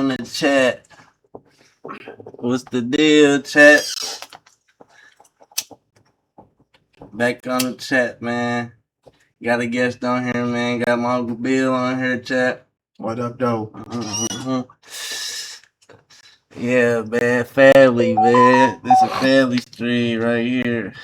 on the chat. What's the deal, chat? Back on the chat, man. Got a guest on here, man. Got my Uncle Bill on here, chat. What up, though? Yeah, man. Family, man. This is a family stream right here.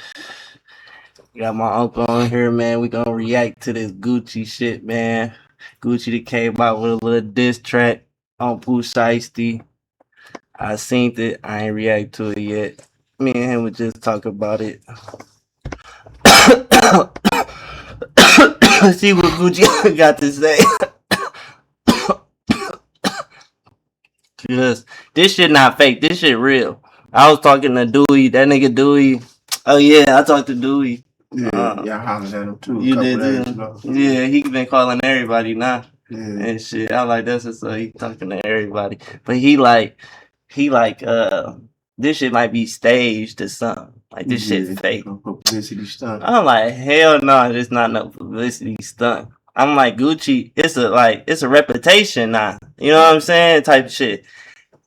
Got my uncle on here, man. We gonna react to this Gucci shit, man. Gucci that came out with a little diss track on Pooh Shiesty. I seen it. I ain't react to it yet. Me and him would just talk about it. See what Gucci got to say. Just this shit not fake. This shit real. I was talking to Dewey. That nigga Dewey. Oh yeah, I talked to Dewey. Yeah, y'all hollered at him too. You did too. Yeah, he been calling everybody now. Yeah. And shit. I like that's just he talking to everybody. But he like this shit might be staged or something. Like this shit fake. Publicity stunt. I'm like, hell no, it's not no publicity stunt. I'm like, Gucci, it's a reputation now. You know what I'm saying? Type of shit.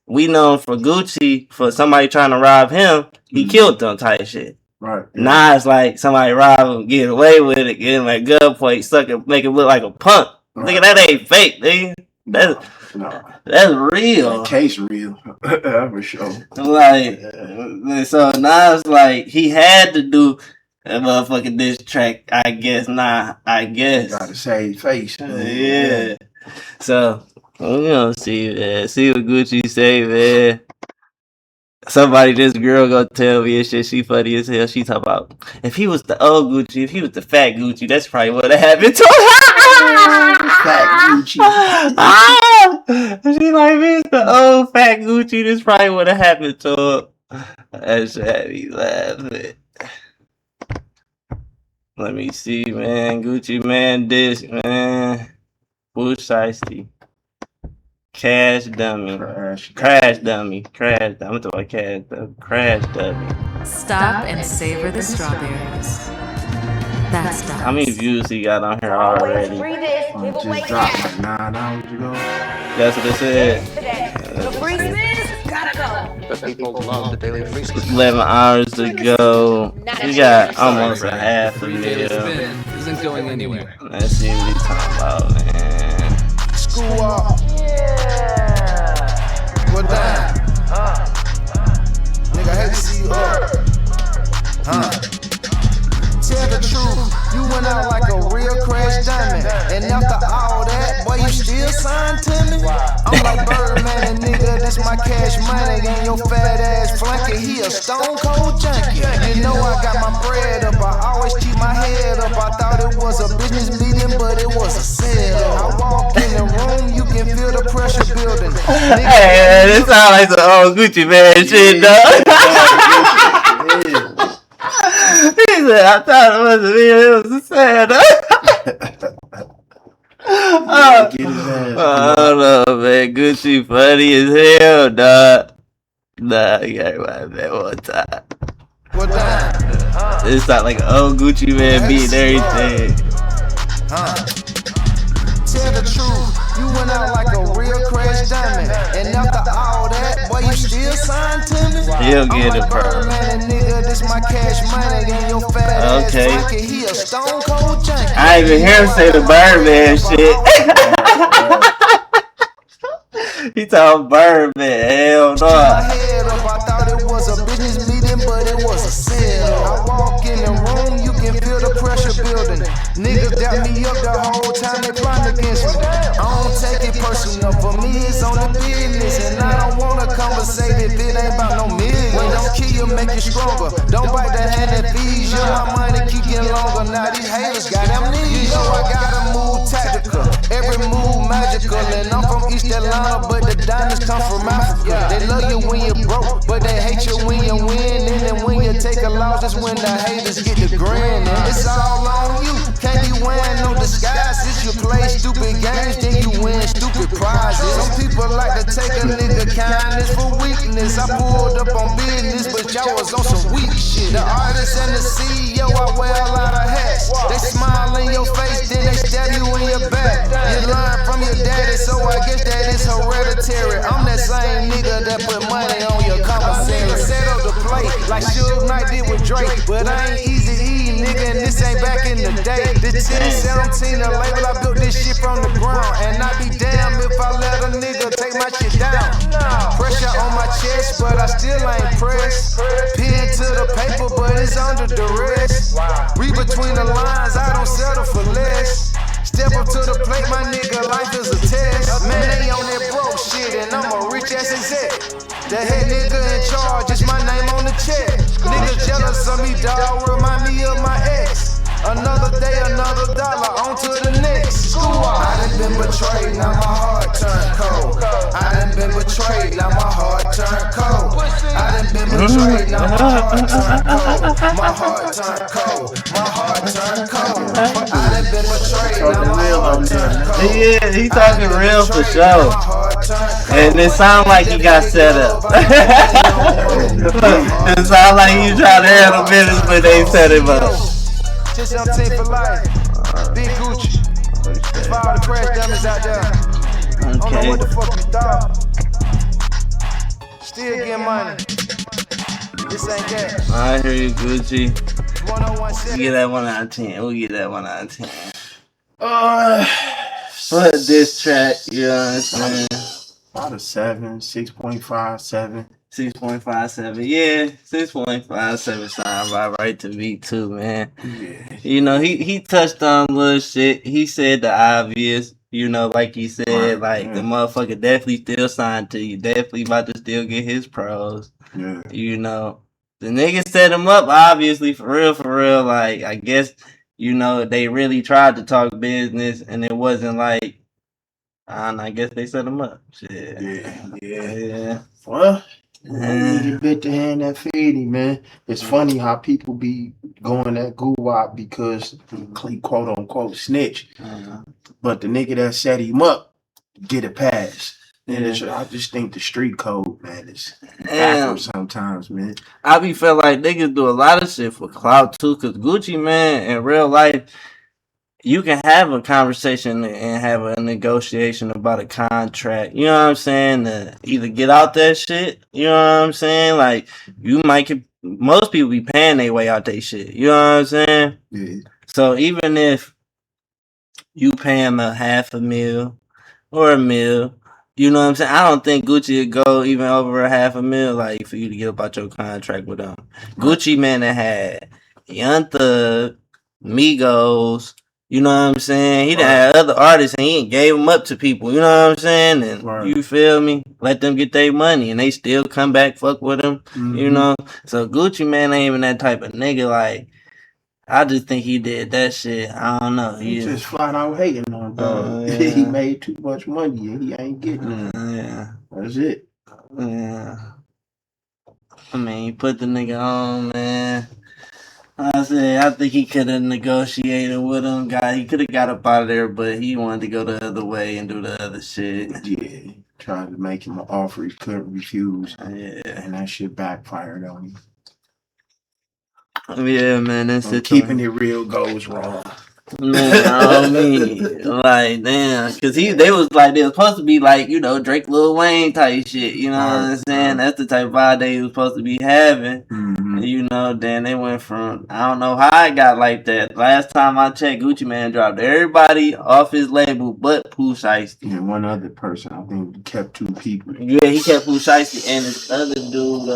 We know for Gucci, for somebody trying to rob him, he killed them type shit. Right. Now it's like somebody rob him, get away with it, get him at gunpoint, suck it, make him look like a punk. Right. Nigga, that ain't fake, nigga. That's real. That case real. For sure. Like, so now it's like he had to do a motherfucking diss track, I guess. I guess. Gotta save face. Yeah. So, we're gonna see, man. See what Gucci say, man. Somebody, this girl gonna tell me and shit, she funny as hell. She talk about, if he was the old Gucci, if he was the fat Gucci, that's probably what happened to him. Fat Gucci. She like, man, the old fat Gucci, this probably what happened to him. That shit had me laughing. Let me see, man. Gucci, man, this, man. Pooh Shiesty. Crash dummy. Crash dummy. I'm talking about cash dummy. Crash dummy. Stop and savor the strawberries. That's done. How many views he got on here already? Just dropped like 9 hours ago. That's what it said. The free spins gotta go. The people love the daily free spin. 11 hours ago. We got almost a half a Daily million. spin isn't going anywhere. Let's see what he's talking about, man. School up. What down? Nigga, I hate to see you up. Tell the truth, you went out like a real crash diamond. And after all that, boy, you still signed to me? I'm like Birdman, and nigga, this my cash money. And your fat ass flunky, he a stone cold junkie. You know I got my bread up, I always keep my head up. I thought it was a business meeting, but it was a sale. I walk in the room, you can feel the pressure building. Hey, this sound like some old Gucci man shit, dog. He said, I thought it was me, it was sad. Oh no, man, Gucci funny as hell, dog. Nah, you gotta remind that one time. What time? It's not like an old Gucci man beating everything. Tell the truth, you went out like a real crash diamond. And after all that, boy, you still signed to me? He'll get it, bro. Birdman, and nigga, this my cash money. And your fat ass flunky, he a stone cold junkie. I ain't even hear him say the Birdman shit. He talking Birdman, hell no. My head up, I thought it was a business meeting, but it was a sale. I walk in the room, you can feel the pressure building. Niggas doubt me up the whole time they plotting against me. I don't take it personal, for me it's on the business. And I don't wanna conversate if it ain't about no millions. Don't kill you, make you stronger. Don't bite the hand that feeds you. My money keep getting longer. Now these haters got amnesia. You know I gotta move tactical, every move magical. And I'm from East Atlanta, but the diamonds come from Africa. They love you when you're broke, but they hate you when you win. And then when you take a loss, that's when the haters get the grin. And it's all on you. Can't be wearing no disguises. You play stupid games, then you win stupid prizes. Some people like to take a nigga kindness for weakness. I pulled up on business, but y'all was on some weak shit. The artist and the CEO, I wear a lot of hats. They smile in your face, then they stab you in your back. You learn from your daddy, so I guess that is hereditary. I'm same nigga that put money on your commissary. Set up the plate like Suge Knight did with Drake. But I ain't easy eating, nigga, and this ain't back in the day. The 1017, the label, I built this shit from the ground. And I be damned if I let a nigga take my shit down. Pressure on my chest, but I still ain't pressed. Pen to the paper, but it's under duress. Read between the lines, I don't settle for less. Step up to the plate, my nigga, life is a test. Man, they on that broke shit, and I'm a rich ass exec. The head nigga in charge, it's my name on the check. Nigga jealous of me, dawg, remind me of my ex. Another day, another dollar, on to the next. I done been betrayed, now my heart turned cold. I done been betrayed, now my heart turned cold. I done been betrayed, now my heart turned cold. My heart turned cold, my heart turned cold. I done been betrayed, now my heart turned cold. Yeah, he talking real for sure. And it sound like he got set up. It sound like he trying to handle business, but they set him up. 17 for life. Big Gucci. For all the crash dummies out there. I don't know what the fuck you thought. Still getting money. This ain't that. I hear you, Gucci. 101 We'll get that 1 out of 10. We'll get that 1 out of 10. But this track, you know what I'm saying? About a 7, 6.5, 7. 6.57. Yeah, 6.57 sound about right to me too, man. Yeah. You know, he touched on little shit. He said the obvious, you know, like he said, Right, like yeah. the motherfucker definitely still signed to you. Definitely about to still get his pros. Yeah. You know, the nigga set him up, obviously, for real. Like, I guess, you know, they really tried to talk business and it wasn't like, I guess they set him up. Shit. Yeah. Well, you bit the hand that feed him, man. It's funny how people be going at Guwap because he quote unquote snitch. But the nigga that set him up get a pass. And I just think the street code, man, is backwards sometimes, man. I be feel like niggas do a lot of shit for clout too, cause Gucci, man, in real life, you can have a conversation and have a negotiation about a contract. You know what I'm saying? To either get out that shit. You know what I'm saying? Like you might most people be paying their way out that shit. You know what I'm saying? Yeah. So even if you pay him a $500,000 or $1 million, you know what I'm saying? I don't think Gucci would go even over a $500,000 like for you to get about your contract with him. Gucci, man, that had Young Thug, Migos. You know what I'm saying? He done had other artists and he ain't gave them up to people. You know what I'm saying? And you feel me? Let them get their money and they still come back fuck with him. You know? So Gucci, man, ain't even that type of nigga. Like, I just think he did that shit. I don't know. He just flat out hating on dog. He made too much money and he ain't getting it. Yeah. That's it. Yeah. I mean, you put the nigga on, man. I think he could have negotiated with him. He could have got up out of there, but he wanted to go the other way and do the other shit. Yeah, tried to make him an offer he couldn't refuse. Yeah, and that shit backfired on him. Yeah, man, that's it. Keeping it real goes wrong. Man, I mean, like, damn, because they was supposed to be like, you know, Drake, Lil Wayne type shit, you know what I'm saying? That's the type of vibe they was supposed to be having, you know. Then they went from, I don't know how I got like that. Last time I checked, Gucci Mane dropped everybody off his label but Pooh Shiesty. And one other person, I think he kept 2 people. Yeah, he kept Pooh Shiesty and this other dude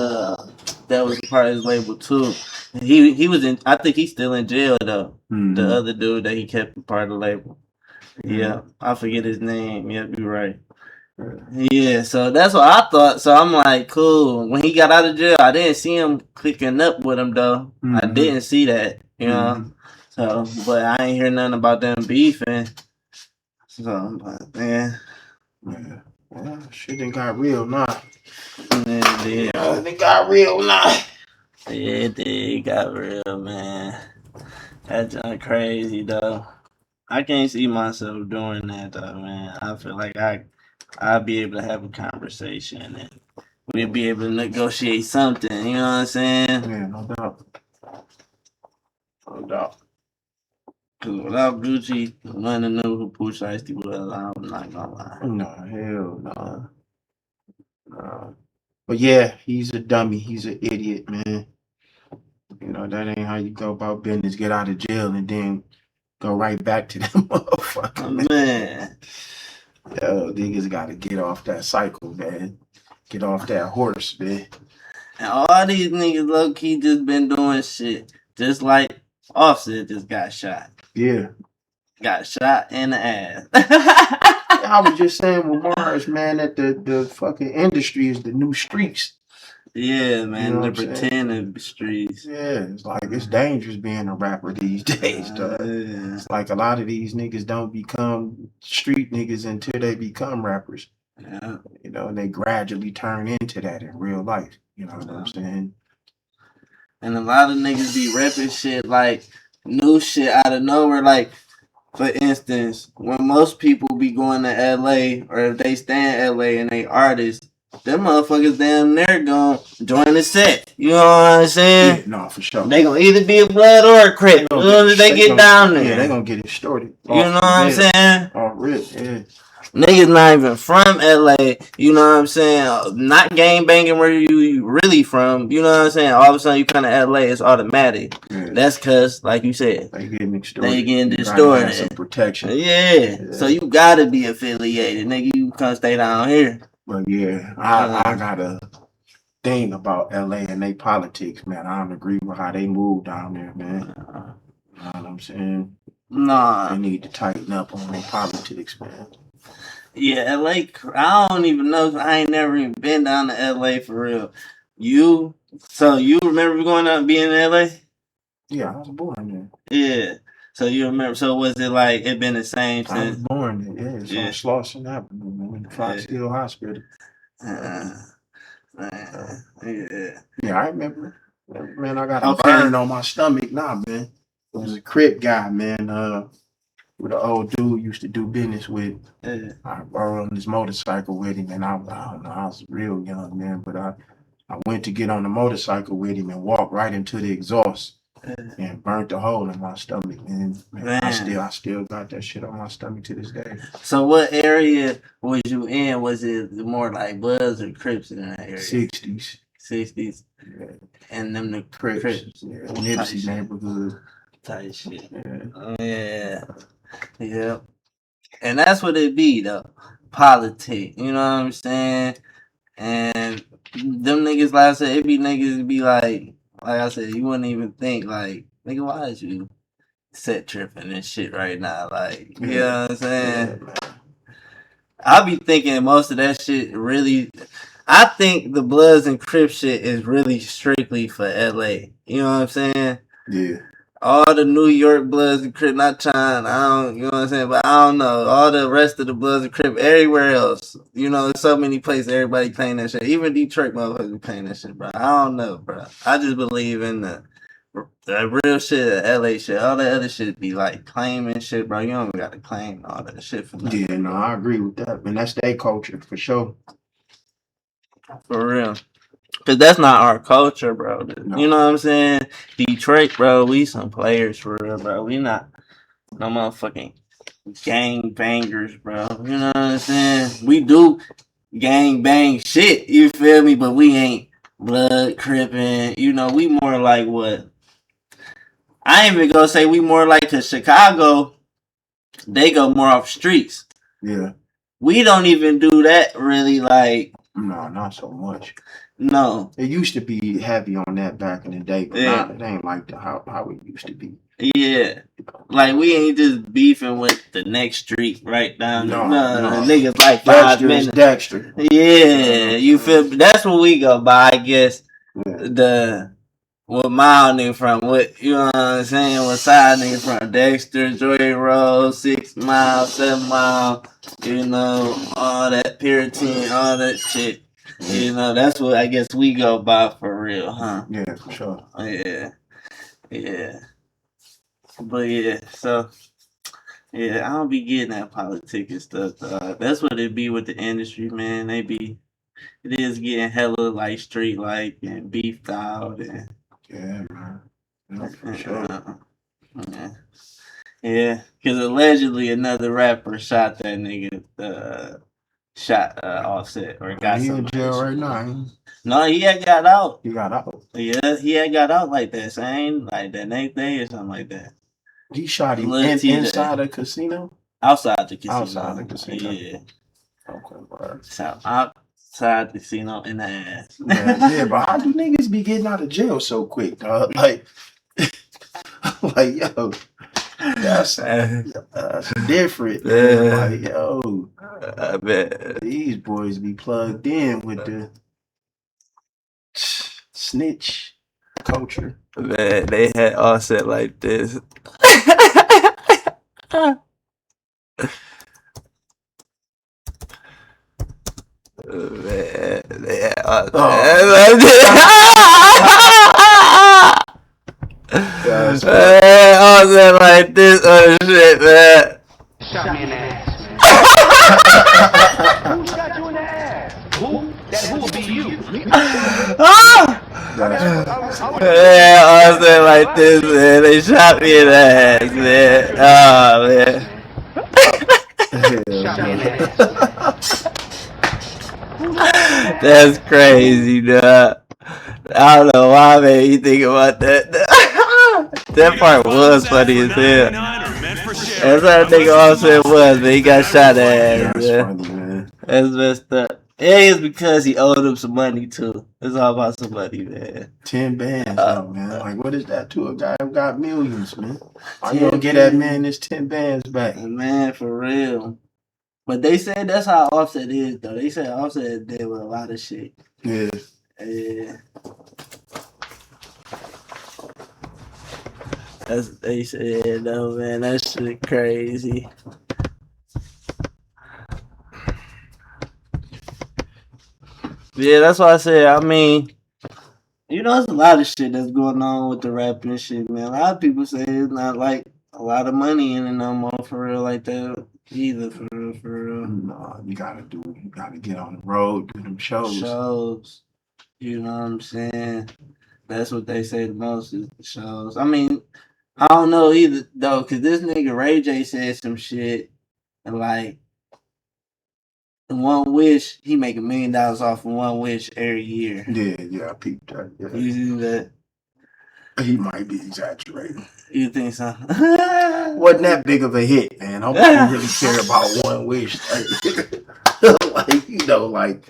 that was a part of his label too. He was in, I think he's still in jail though. The other dude that he kept part of the label. Yeah, I forget his name. Yep, you're right. Yeah, so that's what I thought. So I'm like, cool. When he got out of jail, I didn't see him clicking up with him though. I didn't see that, you know. So, but I ain't hear nothing about them beefing. So, but, man. Yeah. Well, shit done got real now. Yeah, it got real now. Yeah, it did. It got real, man. That's crazy, though. I can't see myself doing that, though, man. I feel like I'll be able to have a conversation and we'll be able to negotiate something. You know what I'm saying? Yeah, no doubt. No doubt. Because without Gucci, none of them who Pooh Shiesty was, I'm not gonna lie. No, hell no. But yeah, he's a dummy. He's an idiot, man. You know, that ain't how you go about business. Get out of jail and then go right back to that motherfucker, Man. Yo, niggas gotta get off that cycle, man. Get off that horse, man. And all these niggas low key just been doing shit. Just like Offset just got shot. Yeah. Got shot in the ass. I was just saying with Mars, man, that the fucking industry is the new streets. Yeah, man, You know the what I'm saying? pretending streets. Yeah, it's like it's dangerous being a rapper these days, dog. Yeah. It's like a lot of these niggas don't become street niggas until they become rappers. Yeah. You know, and they gradually turn into that in real life. You know what I'm saying? And a lot of niggas be repping shit like new shit out of nowhere. Like, for instance, when most people be going to LA or if they stay in LA and they artists, them motherfuckers damn near gon' join the set. You know what I'm saying? Yeah, no, for sure. They gonna either be a blood or a crip. As soon as they get down there. Yeah, they gonna get it started. You know what I'm saying? Oh, really? Yeah. Niggas not even from LA, you know what I'm saying? Not gang banging where you really from, you know what I'm saying? All of a sudden you come to LA, it's automatic. Yeah. That's cause, like you said, They getting extorted. they getting You gotta distorted. have some protection. Yeah. So you gotta be affiliated, nigga. You can't stay down here. But yeah, I got a thing about LA and they politics, man. I don't agree with how they move down there, man. You know what I'm saying? Nah. They need to tighten up on their politics, man. Yeah, LA, I don't even know. I ain't never even been down to LA for real. So you remember going out and being in LA? Yeah, I was born Yeah. So you remember, so was it like, it been the same there. I was since? born there, yeah. It's on Slauson Avenue, man. Fox Hill Hospital. Yeah. Yeah, I remember. Man, I got a Okay. burn on my stomach now, man. It was a Crip guy, man. With an old dude used to do business with. Yeah. I rode on this motorcycle with him, and I don't know, I was real young, man, but I went to get on the motorcycle with him and walked right into the exhaust and burnt a hole in my stomach, man. Man. I still got that shit on my stomach to this day. So what area was you in? Was it more like Bloods or Crips in that area? 60s. 60s. Yeah. And them the Crips. Crips. Yeah. Nipsey neighborhood. Type shit. Yeah. Yeah. And that's what it be though. Politics. You know what I'm saying? And them niggas, like I said, it be niggas be like I said, you wouldn't even think like, nigga, why is you set tripping and shit right now? Like, you know what I'm saying? Yeah, man. I be thinking most of that shit really. I think the Bloods and Crips shit is really strictly for LA. You know what I'm saying? Yeah. All the New York Bloods and Crips, not trying, you know what I'm saying? But I don't know. All the rest of the Bloods and Crips, everywhere else, you know, there's so many places everybody playing that shit. Even Detroit motherfuckers be playing that shit, bro. I don't know, bro. I just believe in the real shit, the LA shit. All the other shit be like claiming shit, bro. You don't even got to claim all that shit for nothing. Yeah, no, I agree with that, man. That's their culture for sure. For real. Cause that's not our culture, bro. No. You know what I'm saying? Detroit, bro, we some players for real, bro. We not no motherfucking gang bangers, bro. You know what I'm saying? We do gang bang shit, you feel me? But we ain't blood cripping. You know, we more like what? I ain't even gonna say we more like, cause Chicago, they go more off streets. Yeah. We don't even do that really, like. No, not so much. No. It used to be heavy on that back in the day, but Yeah. now it ain't like how it used to be. Yeah. Like, we ain't just beefing with the next street right down there. No. Niggas like 5 minutes. Dexter. Yeah, you feel me? That's what we go by, I guess. Yeah. What mile nigga from, what, you know what I'm saying? What side nigga from? Dexter, Joy Road, 6 Mile, 7 Mile, you know, all that Puritan, all that shit. You know, that's what I guess we go by for real, huh? Yeah, for sure. Yeah. But yeah, so yeah, I don't be getting that politics and stuff. That's what it be with the industry, man. It is getting hella like street like and beefed out and Yeah, man. No, for sure. Yeah, because allegedly another rapper shot that nigga shot Offset or got He in somebody jail shot. right now. Ain't No, he had got out. he? He got out. Yeah, he had got out like that same, like that next day or something like that. He shot him Lil TJ. inside a casino. Outside the casino. Outside the casino. Yeah. Okay, word. So outside the casino in the ass. Yeah, but how do niggas be getting out of jail so quick, dog? Like, like yo, that's different. Yeah. Like, yo, I bet. these boys be plugged in with the snitch culture. Man, they had Offset like this. Man, they had Offset like this. Man, Offset like this other shit, man. Shot me in the ass, man. Who shot you in the ass? Who? That who will be you. Man, Offset like this, man. They shot me in the ass, man. Oh, man. Shot me in the ass. That's crazy, dog. I don't know why, man, you think about that. That part was funny as hell. That's how that nigga Offset was, man. He got shot at, That's man. funny, man. That's messed up. It is because he owed him some money, too. It's all about some money, man. 10 bands, though, man. Like, what is that to a guy who got millions, man? Why you gonna get that man his 10 bands back? Man, for real. But they said that's how Offset is, though. They said Offset did with a lot of shit. Yeah. Yeah. That's they said, though, man. That shit crazy. Yeah, that's why I said, I mean, you know, there's a lot of shit that's going on with the rapping and shit, man. A lot of people say it's not like a lot of money in it no more for real like that either, for real, for real. No, you gotta get on the road, do them shows. Shows. You know what I'm saying? That's what they say the most is the shows. I mean, I don't know either, though, because this nigga Ray J said some shit and like, One Wish, he make $1 million off of One Wish every year. Yeah, I peeped that. You Yeah. see that? He might be exaggerating. You think so? Wasn't that big of a hit, man. I don't really care about One Wish. Like, you know, like,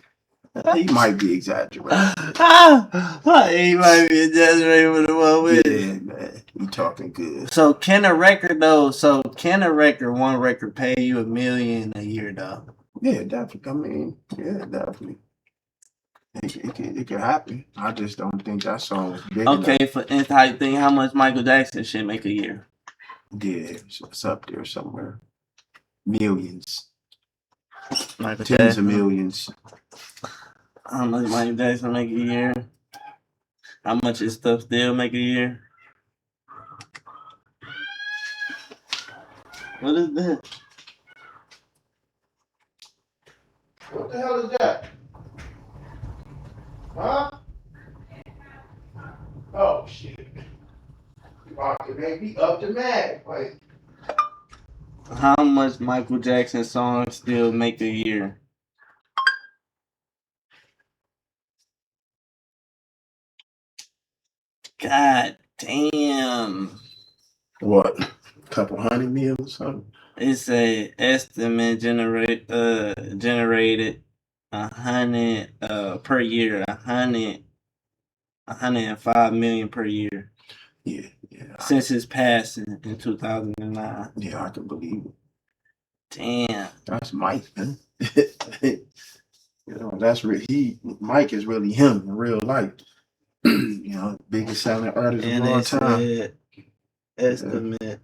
he might be exaggerating. He might be exaggerating with the One Wish. Yeah, man. You talking good. So can a record, one record pay you $1 million a year, though? Yeah, definitely. I mean, yeah, definitely. It could happen. I just don't think that song was big Okay, enough. for instance, how you think how much Michael Jackson should make a year? Yeah, it's up there somewhere. Millions. Michael Tens Jackson. of millions. How much Michael Jackson make a year? How much his stuff still make a year? What is that? What the hell is that? Huh? Oh shit. About to make me up to mad. Like, How much Michael Jackson songs still make a year? God damn. what? Couple $100 million or something? It's a estimate generated 100 per year, 105 million per year Yeah. since his passing in 2009. Yeah, I can believe it. Damn. That's Mike, man. You know, Mike is really him in real life. You know, biggest selling artist And of all they time. said estimate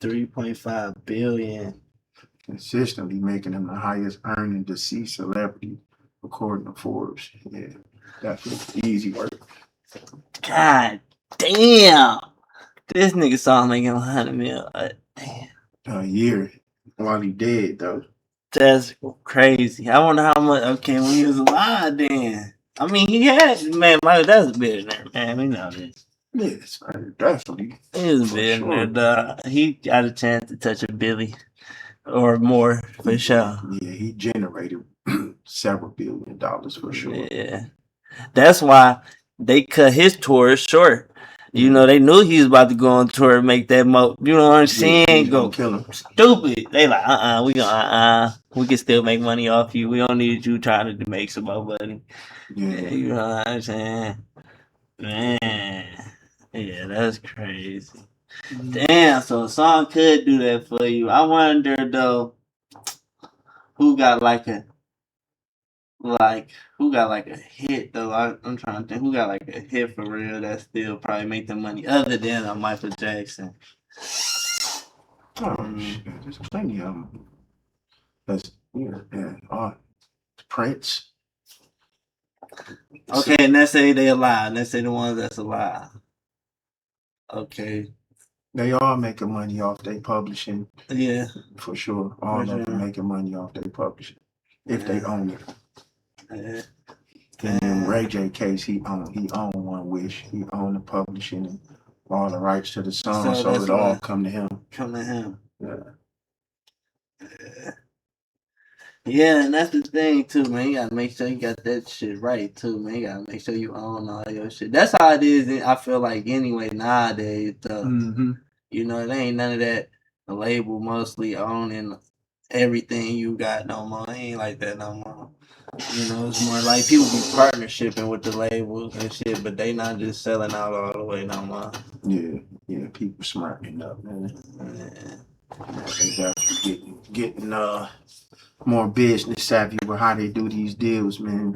3.5 billion. Consistently making him the highest earning deceased celebrity according to Forbes. Yeah, that's easy work. God damn. This nigga song making 100 mil. Damn. A year while he dead though. That's crazy. I wonder how much. Okay, when he was alive, then. I mean, he had, man, Michael, that's a billionaire, man. We know this. Yes, definitely. He was a For billionaire, sure. dog. He got a chance to touch a Billy. or more for sure. Yeah, he generated several $billion for sure. Yeah, that's why they cut his tour short. You know, they knew he was about to go on tour and make that you know what I'm saying? he's Go gonna kill him. stupid. They like, we can still make money off you. We don't need you trying to make some more money. Yeah, you know what I'm saying? Man, yeah, that's crazy. Damn, so a song could do that for you. I wonder though, who got like a hit though? I'm trying to think who got like a hit for real that still probably make the money other than a Michael Jackson. Oh shit, there's plenty of them. That's Prince. Okay, and let's say they alive. Let's say the ones that's alive. Okay. They all making money off their publishing. Yeah. For sure. All of them making money off their publishing. If they own it. Yeah. And in Ray J case, he owned One Wish. He owned the publishing and all the rights to the song, so it all come to him. Yeah. Yeah, and that's the thing too, man. You gotta make sure you got that shit right too, man. You gotta make sure you own all your shit. That's how it is. I feel like anyway nowadays. You know, it ain't none of that. The label mostly owning everything you got no more. It ain't like that no more. You know, it's more like people be partnershiping with the labels and shit, but they not just selling out all the way no more. Yeah, people smartening up, man. Yeah. They definitely getting more business savvy with how they do these deals, man.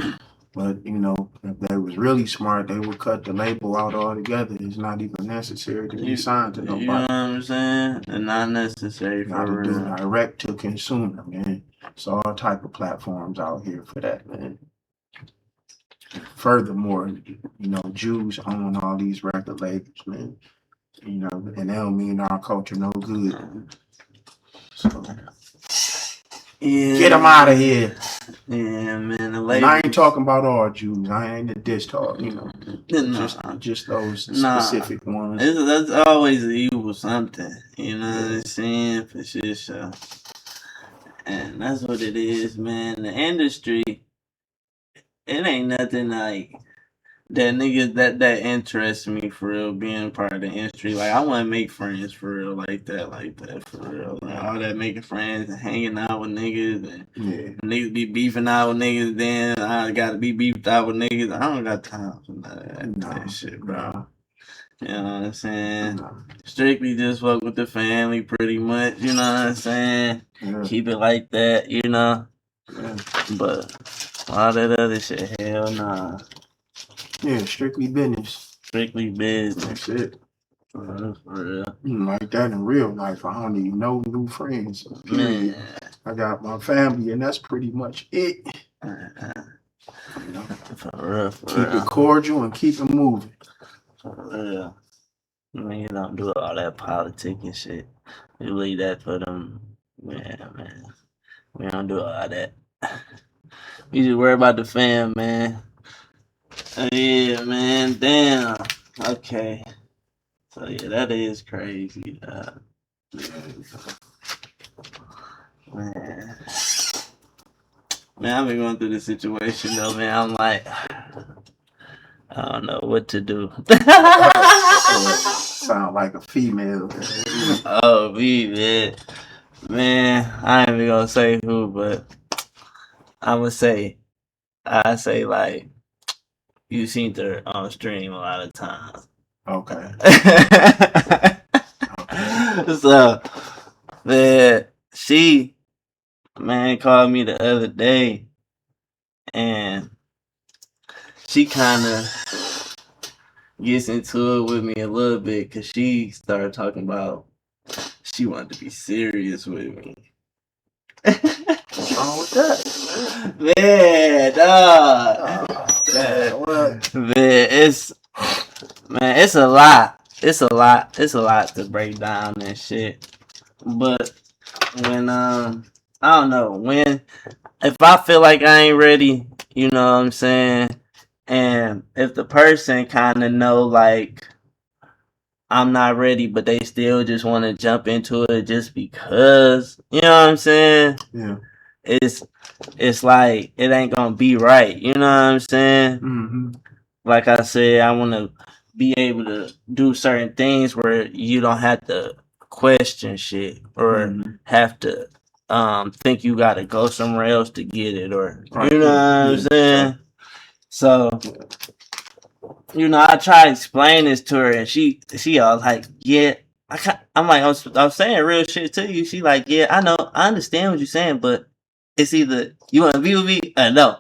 But you know, if they was really smart, they would cut the label out altogether. It's not even necessary to be signed to nobody. You know what I'm saying? It's not necessary for to do real. direct to consumer, man. It's all type of platforms out here for that, man. Furthermore, you know, Jews own all these record labels, man. You know, and they don't mean our culture no good. So, yeah. Get them out of here. Yeah, man. And I ain't talking about all Jews. I ain't a diss talk, you know. Just those specific ones. That's always an evil something. You know what I'm saying? For sure. And that's what it is, man. The industry, it ain't nothing like that niggas that interests me for real, being part of the industry. Like, I want to make friends for real, like that for real. Like, all that making friends and hanging out with niggas and niggas be beefing out with niggas, then I gotta be beefed out with niggas. I don't got time for that shit, bro. You know what I'm saying? Strictly just fuck with the family pretty much, you know what I'm saying? Keep it like that, you know? But all that other shit, hell nah. Yeah, strictly business. Strictly business. That's it. For real. Like that in real life, I don't need no new friends. Man. I got my family, and that's pretty much it. You know? For real. Keep it cordial and keep it moving. For real. Man, you don't do all that politic and shit. You leave that for them. Man. We don't do all that. We just worry about the fam, man. Yeah, man. Damn. Okay. So yeah, that is crazy. Man, I've been going through this situation though, man. I'm like, I don't know what to do. Sound like a female. Oh, me, man. Man, I ain't even gonna say who, but I say like, you seen her on stream a lot of times. Okay. So, man, she called me the other day, and she kind of gets into it with me a little bit because she started talking about she wanted to be serious with me. What's wrong with that? Man, dog. Man, it's a lot. It's a lot to break down and shit. But when I don't know, if I feel like I ain't ready, you know what I'm saying? And if the person kind of know like I'm not ready, but they still just want to jump into it just because. You know what I'm saying? Yeah. It's like it ain't gonna be right. You know what I'm saying? Mm-hmm. Like I said, I want to be able to do certain things where you don't have to question shit or have to think you gotta go somewhere else to get it or Right. you know what I'm Yeah. saying? So you know, I try to explain this to her, and she all like, yeah. I'm like, I'm saying real shit to you. She like, yeah, I know, I understand what you're saying, but it's either you want to be with me or no.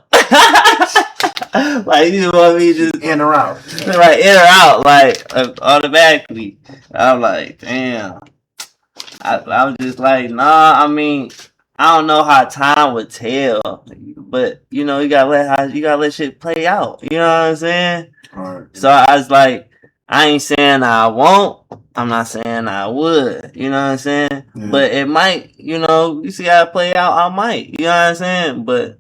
Like, you just want me to just In or out. right in or out, like automatically. I'm like, damn. I was just like, nah. I mean, I don't know how time would tell, but you know, you gotta let shit play out. You know what I'm saying? Right. So I was like, I ain't saying I won't. I'm not saying I would. You know what I'm saying? Yeah. But it might. You know, you see how it play out. I might. You know what I'm saying? But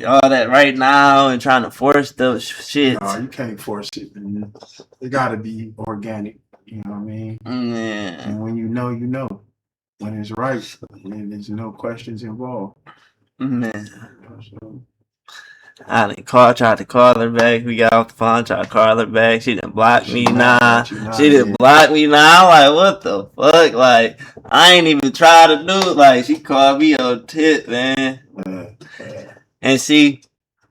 all that right now and trying to force the shit. No, you can't force it, man. It gotta be organic. You know what I mean? Yeah. And when you know, you know. When it's right, then there's no questions involved. Man. So, I tried to call her back. We got off the phone, tried to call her back. She didn't block me. Nah. She didn't block me. Nah. I'm like, what the fuck? Like, I ain't even try to do it. Like, she called me on tip, man. And she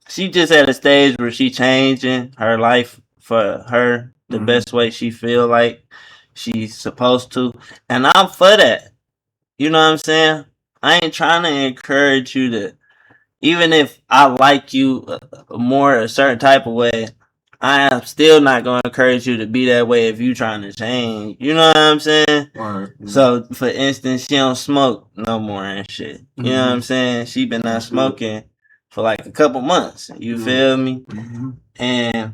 just at a stage where she changing her life for her the best way she feel like she's supposed to. And I'm for that. You know what I'm saying? I ain't trying to encourage you to, even if I like you more a certain type of way, I am still not going to encourage you to be that way if you trying to change. You know what I'm saying? Right. So, for instance, she don't smoke no more and shit. You know what I'm saying? She been not smoking for like a couple months. You feel me? And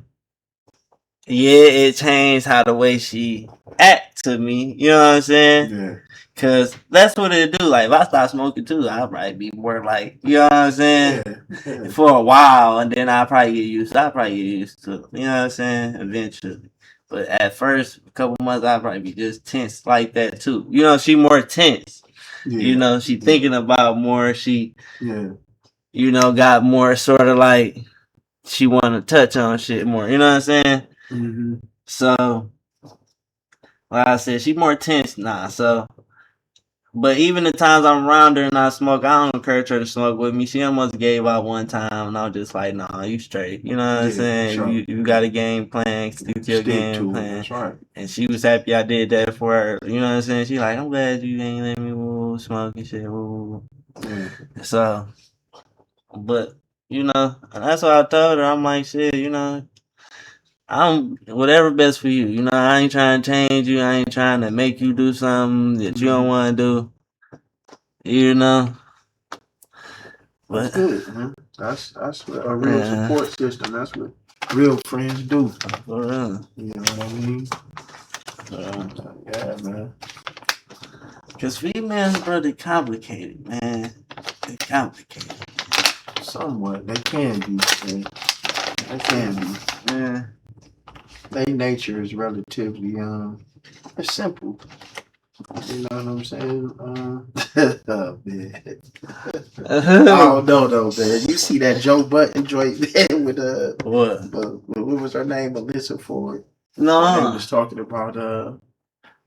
yeah, it changed how the way she act to me. You know what I'm saying? Yeah. Cause that's what it do. Like if I start smoking too, I'll probably be more like, you know what I'm saying? Yeah. For a while, and then I'll probably get used to it. You know what I'm saying? Eventually. But at first, a couple months, I'll probably be just tense like that too. You know, she more tense. Yeah. You know, she thinking about more. She, Yeah. you know, got more sort of like she want to touch on shit more. You know what I'm saying? Mm-hmm. So, like I said, she more tense now. So, but even the times I'm around her and I smoke, I don't encourage her to smoke with me. She almost gave out one time, and I was just like, "Nah, you straight." You know what I'm saying? Sure. You got a game plan, stick to your game plan. That's right. And she was happy I did that for her. You know what I'm saying? She like, "I'm glad you ain't let me smoke and shit." Woo. Yeah. So, but you know, that's what I told her. I'm like, shit, you know. I'm whatever best for you. You know, I ain't trying to change you. I ain't trying to make you do something that you don't want to do. You know. That's good, man. That's what a real support system. That's what real friends do. For real. You know what I mean? Yeah, man. Cause females, bro, they complicated, man. They complicated. Somewhat. They can be, man. They can be. Yeah. Their nature is relatively it's simple. You know what I'm saying? Oh, man. I don't know though, man. You see that Joe Button joint man with what was her name? Melissa Ford. No. They was talking about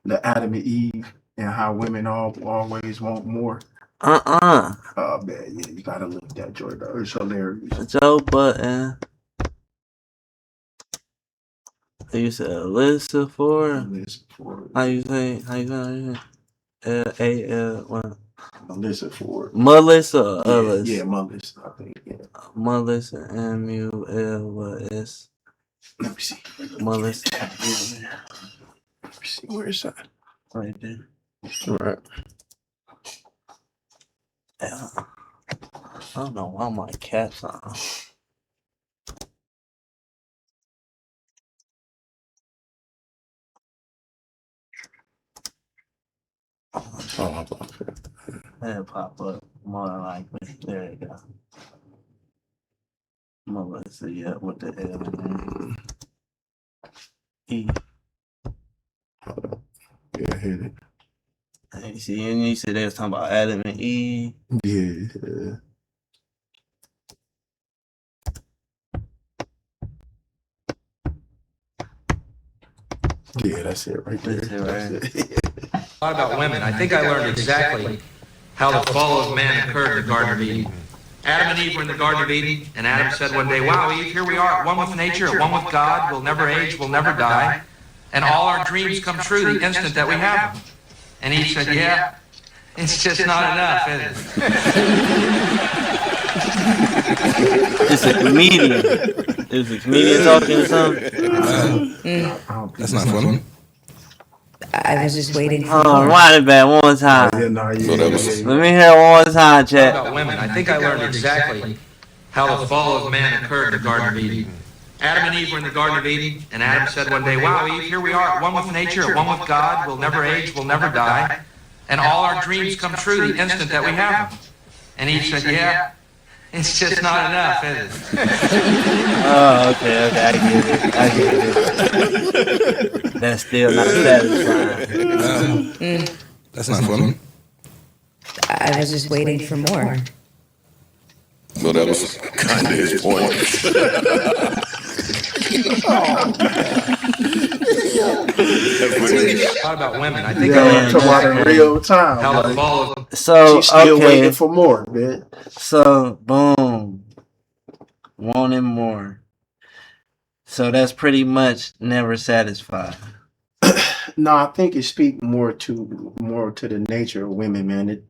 the Adam and Eve and how women always want more. Oh man, yeah, you gotta look that joint up. It's hilarious. Joe Button. You said Alyssa Ford? Melissa Ford. How you say what? Melissa Ford. Melissa Ellis. Yeah, Melissa, I think. Yeah. Melissa M-U-L-S. Let me see. Melissa. Let me see. Where is that? Right there. Right. Yeah. I don't know why my cat's on. It'll pop up more likely. There you go. Melissa, yeah, what the L E. Yeah, I hit it. You see, and you said they was talking about Adam and Eve. Yeah. Yeah, that's it right there. That's it, right? That's it. A lot about women. I think I learned exactly how the fall of man occurred in the Garden of Eden. Adam and Eve were in the Garden of Eden, and Adam said one day, "Wow, Eve, here we are, at one with nature, at one with God. We'll never age, we'll never die, and all our dreams come true the instant that we have them." And Eve said, "Yeah, it's just not enough, is it?" It's a comedian. Is a comedian talking or something? That's not funny. I was just waiting Hold on, wind it back one more time. Yeah, no, yeah, So that was- Let me hear it one more time, chat. About women. I think I learned exactly how the fall of man occurred in the Garden of Eden. Adam and Eve were in the Garden of Eden, and Adam said one day, "Wow, Eve, here we are, at one with nature, at one with God. We'll never age, we'll never die, and all our dreams come true the instant that we have them." And Eve said, "Yeah, it's just not enough, is it?" Oh, okay, I get it. That's still not satisfying. That's not funny. I was just waiting for more. So that was kind of his point. A lot about women. I think I Yeah, learned talking about in exactly real time. how the Like, fall of So, she's still waiting okay, for more, man. so, boom. Wanting more. So that's pretty much never satisfied. No, I think it speaks more to the nature of women, man.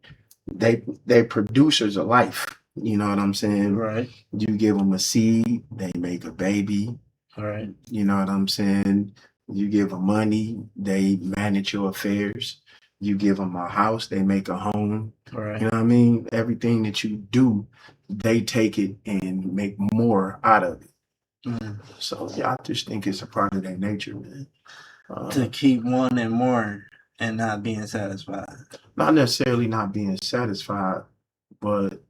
They producers of life. You know what I'm saying? Right, You give them a seed, they make a baby. right. You know what I'm saying? You give them money, they manage your affairs. You give them a house, they make a home. Right. You know what I mean? Everything that you do, they take it and make more out of it. Mm. So yeah, I just think it's a part of their nature, man. To keep wanting more and not being satisfied. Not necessarily not being satisfied, but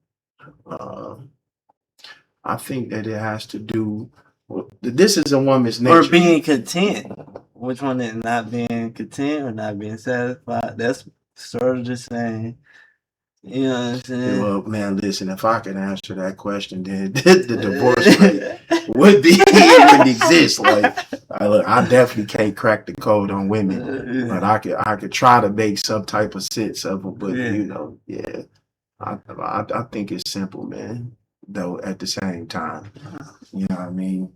I think that it has to do with, this is a woman's nature. Or being content. Which one is not being content or not being satisfied? That's sort of the same. You know what I'm saying? Well, man, listen, if I could answer that question, then the divorce rate would be, it wouldn't exist. Like, I definitely can't crack the code on women, but I could try to make some type of sense of them. But you know, yeah, I think it's simple, man. Though at the same time, you know what I mean.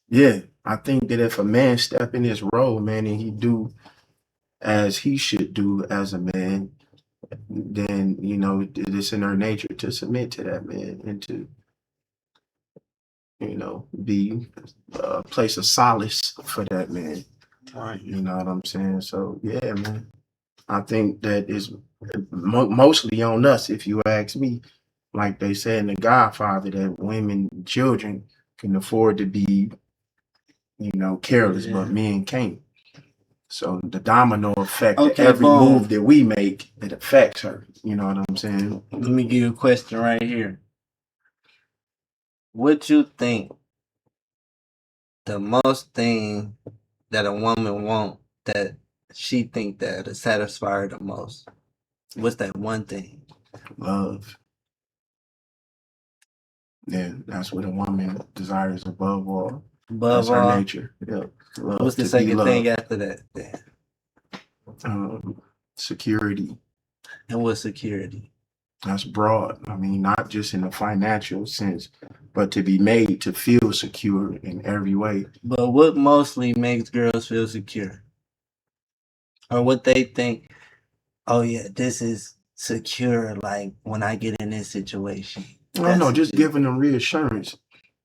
Yeah, I think that if a man step in his role, man, and he do as he should do as a man, then you know it's in her nature to submit to that man and to, you know, be a place of solace for that man. Right. You know what I'm saying? So yeah, man, I think that is mostly on us, if you ask me. Like they say in The Godfather, that women, children can afford to be, you know, careless, but men can't. So the domino effect, that Okay, every boom. move that we make, it affects her. You know what I'm saying? Let me give you a question right here. What you think the most thing that a woman want that she think that is satisfy her the most? What's that one thing? Love. Yeah, that's what a woman desires above all. Above That's her all, nature. Yeah. Love, what's the to be second thing loved. after that? Then? Security. And what's security? That's broad. I mean, not just in a financial sense, but to be made to feel secure in every way. But what mostly makes girls feel secure? Or what they think, oh yeah, this is secure, like when I get in this situation. I don't know, That's just secure. giving them reassurance.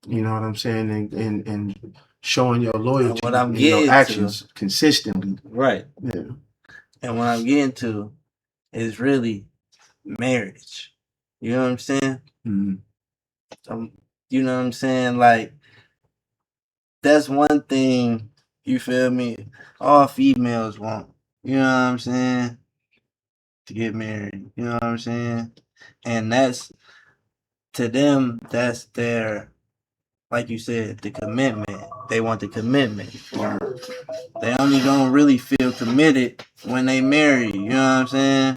You know what I'm saying? And showing your loyalty what I'm in your getting to- actions consistently. Right. Yeah. And what I'm getting to is really marriage. You know what I'm saying? Mm-hmm. You know what I'm saying? Like, that's one thing, you feel me, all females want. You know what I'm saying? To get married. You know what I'm saying? And that's, to them, that's their, like you said, the commitment. They want the commitment. they only gonna really feel committed when they marry. You know what I'm saying?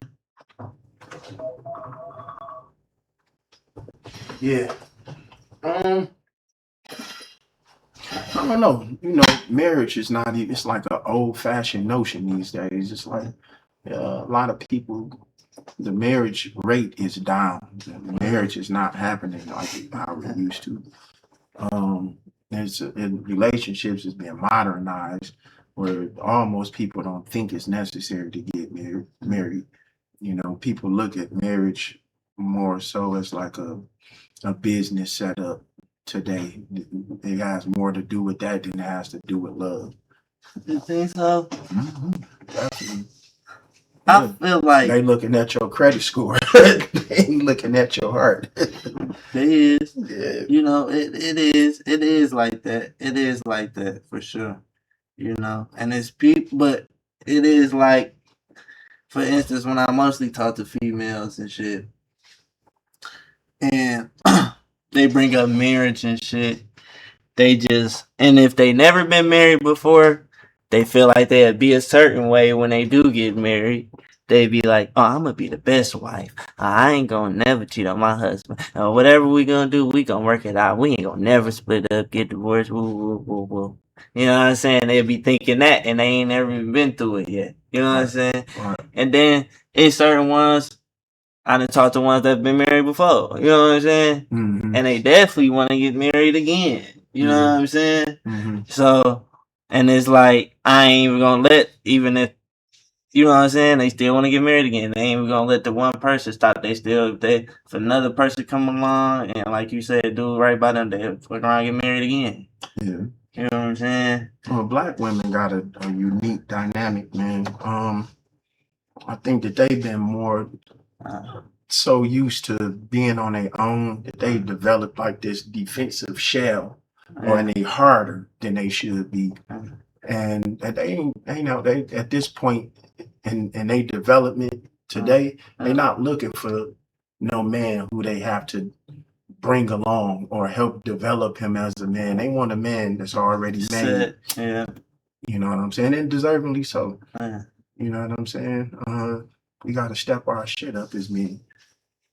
Yeah. I don't know. You know, marriage is not even. It's like an old-fashioned notion these days. It's like a lot of people. The marriage rate is down. Marriage is not happening like how it used to. Relationships is being modernized, where almost people don't think it's necessary to get married. You know, people look at marriage more so as like a business setup today. It has more to do with that than it has to do with love. You think so? Definitely. I feel like they looking at your credit score. They ain't looking at your heart. it is. Yeah. You know, it is. It is like that. It is like that for sure. You know, and it's people, but it is like, for instance, when I mostly talk to females and shit, and they bring up marriage and shit, they just, and if they never been married before, they feel like they'd be a certain way when they do get married. They be like, oh, I'm gonna be the best wife. I ain't gonna never cheat on my husband. Whatever we gonna do, we gonna work it out. We ain't gonna never split up, get divorced, woo, woo, woo, woo. You know what I'm saying? They be thinking that, and they ain't never even been through it yet. You know what I'm saying? Right. And then it's certain ones, I done talked to ones that been married before. You know what I'm saying? Mm-hmm. And they definitely want to get married again. You know what I'm saying? Mm-hmm. So, and it's like, I ain't even gonna let, even if, you know what I'm saying, they still want to get married again. They ain't even gonna let the one person stop. They still, if another person come along and, like you said, do right by them, they fuck around and get married again. Yeah. You know what I'm saying? Well, black women got a unique dynamic, man. I think that they've been more so used to being on their own that they developed like this defensive shell, and they harder than they should be. And they at this point in their development today, they're not looking for no man who they have to bring along or help develop him as a man. They want a man that's already made. Yeah. You know what I'm saying? And deservingly so. Yeah. You know what I'm saying? We got to step our shit up as men.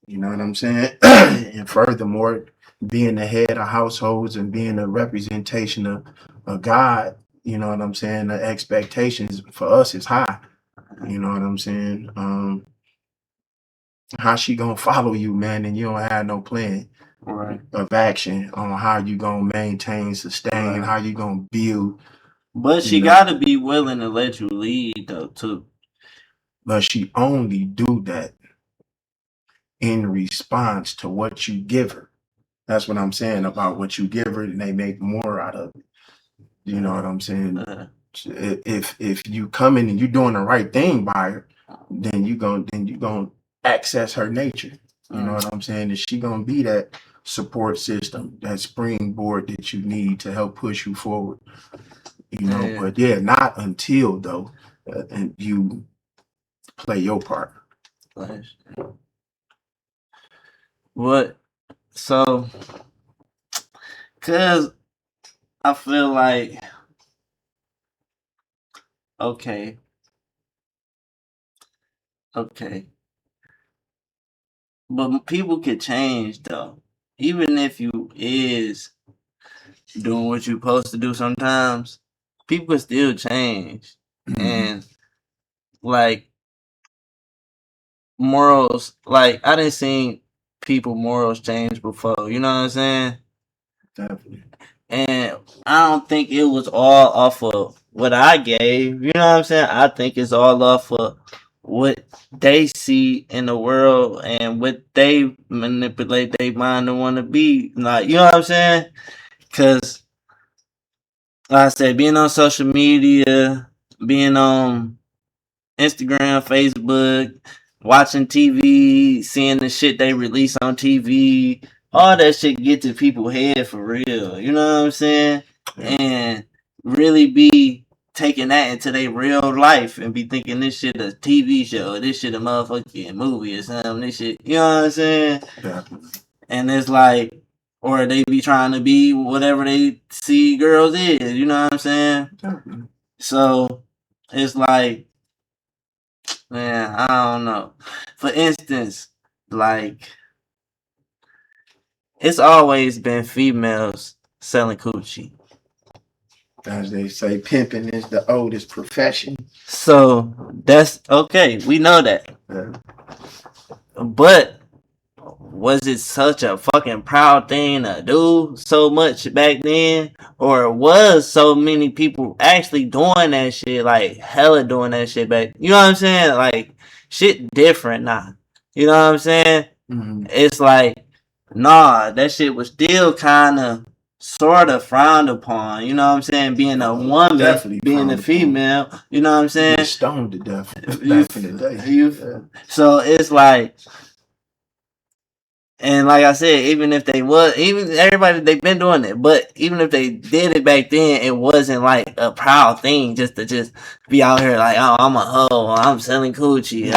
You know what I'm saying? And furthermore, being the head of households and being a representation of God, you know what I'm saying? The expectations for us is high. You know what I'm saying? How she gonna follow you, man, and you don't have no plan of action on how you gonna maintain, sustain, how you gonna build. But she gotta be willing to let you lead though too. But she only do that in response to what you give her. That's what I'm saying about what you give her, and they make more out of it. You know what I'm saying? If you come in and you're doing the right thing by her, then you gonna access her nature. You know what I'm saying? And she gonna be that support system, that springboard that you need to help push you forward. You know, but not until though, and you play your part. What? So, cause I feel like, okay, but people could change though. Even if you is doing what you're supposed to do, sometimes people can still change, and like morals. Like I didn't see people morals change before. You know what I'm saying? Definitely. And I don't think it was all off of what I gave. You know what I'm saying? I think it's all off of what they see in the world and what they manipulate their mind to want to be. Like, you know what I'm saying? Because, like I said, being on social media, being on Instagram, Facebook, watching TV, seeing the shit they release on TV, all that shit get to people's head for real. You know what I'm saying? And really be taking that into their real life and be thinking this shit a TV show, this shit a motherfucking movie or something. This shit, you know what I'm saying? Yeah. And it's like, or they be trying to be whatever they see girls is. You know what I'm saying? So it's like, man, I don't know. For instance, like it's always been females selling coochie. As they say, pimping is the oldest profession. So that's okay. We know that. Yeah. But was it such a fucking proud thing to do so much back then? Or was so many people actually doing that shit, like hella doing that shit back? You know what I'm saying? Like shit different now. You know what I'm saying? Mm-hmm. It's like, nah, that shit was still kind of sort of frowned upon. You know what I'm saying? Being a woman, Definitely being a frowned female. You know what I'm saying? Get stoned to death back in the day. Yeah. So it's like, and like I said, even if they was, even everybody, they've been doing it, but even if they did it back then, it wasn't like a proud thing just to be out here like, oh, I'm a hoe, I'm selling coochie,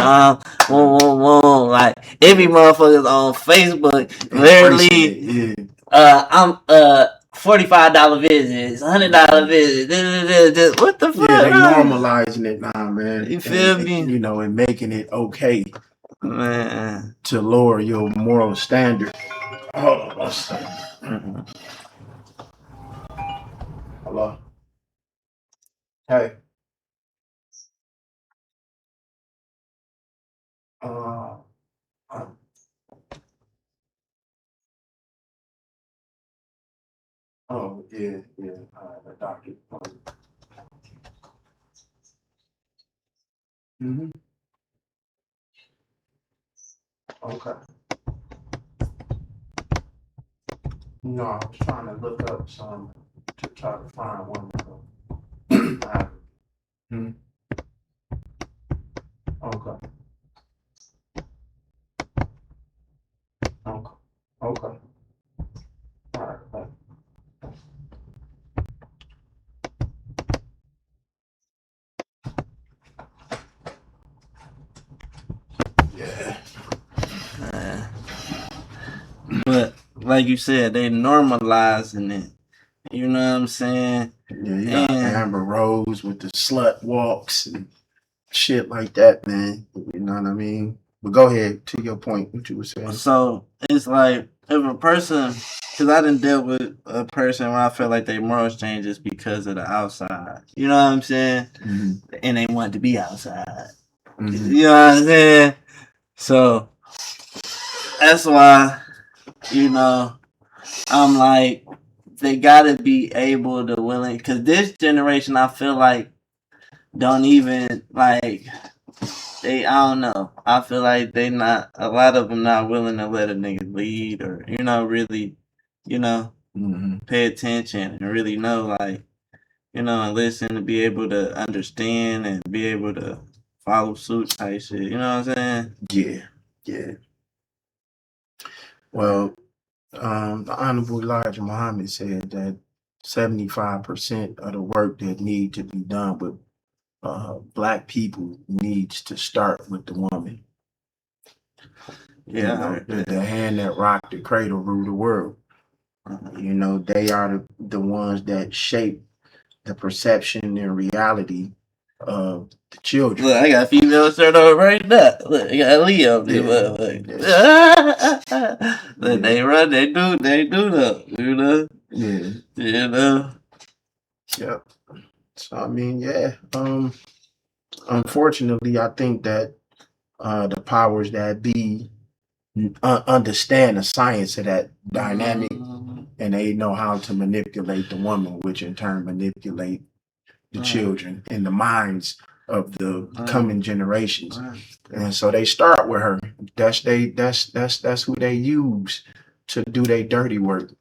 like every motherfuckers on Facebook, literally, I'm $45 visits, $100 visits, what the fuck? Yeah, they normalizing it now, man. You feel me? You know, and making it okay. Man. To lower your moral standard. Oh, what's that? Hello. Hey. Oh yeah. The doctor. Mm-hmm. Okay. No, I was trying to look up some to try to find one. Okay. Okay. All right. Yeah. But like you said, they normalizing it. You know what I'm saying? Yeah, you got Amber Rose with the slut walks and shit like that, man. You know what I mean? But go ahead to your point, what you were saying. So it's like if a person, because I didn't deal with a person where I feel like they morals changes because of the outside. You know what I'm saying? Mm-hmm. And they want to be outside. Mm-hmm. You know what I'm saying? So that's why, you know, I'm like, they gotta be able to willing, because this generation, I feel like, don't even, like, I don't know. I feel like a lot of them not willing to let a nigga lead or, you know, really, you know, pay attention and really know, like, you know, and listen to be able to understand and be able to follow suit type shit. You know what I'm saying? Yeah. Well, the Honorable Elijah Muhammad said that 75% of the work that need to be done with Black people needs to start with the woman. Yeah, you know, the hand that rocked the cradle rule the world. You know, they are the ones that shape the perception and reality of the children. Look, I got a female shirt over right now. Look, I got Leo. Look, they run, they do though. You know? Yeah. You know? Yep. So I mean, yeah. Unfortunately, I think that the powers that be understand the science of that dynamic, and they know how to manipulate the woman, which in turn manipulate the children and the minds of the coming generations. And so they start with her. That's who they use to do their dirty work.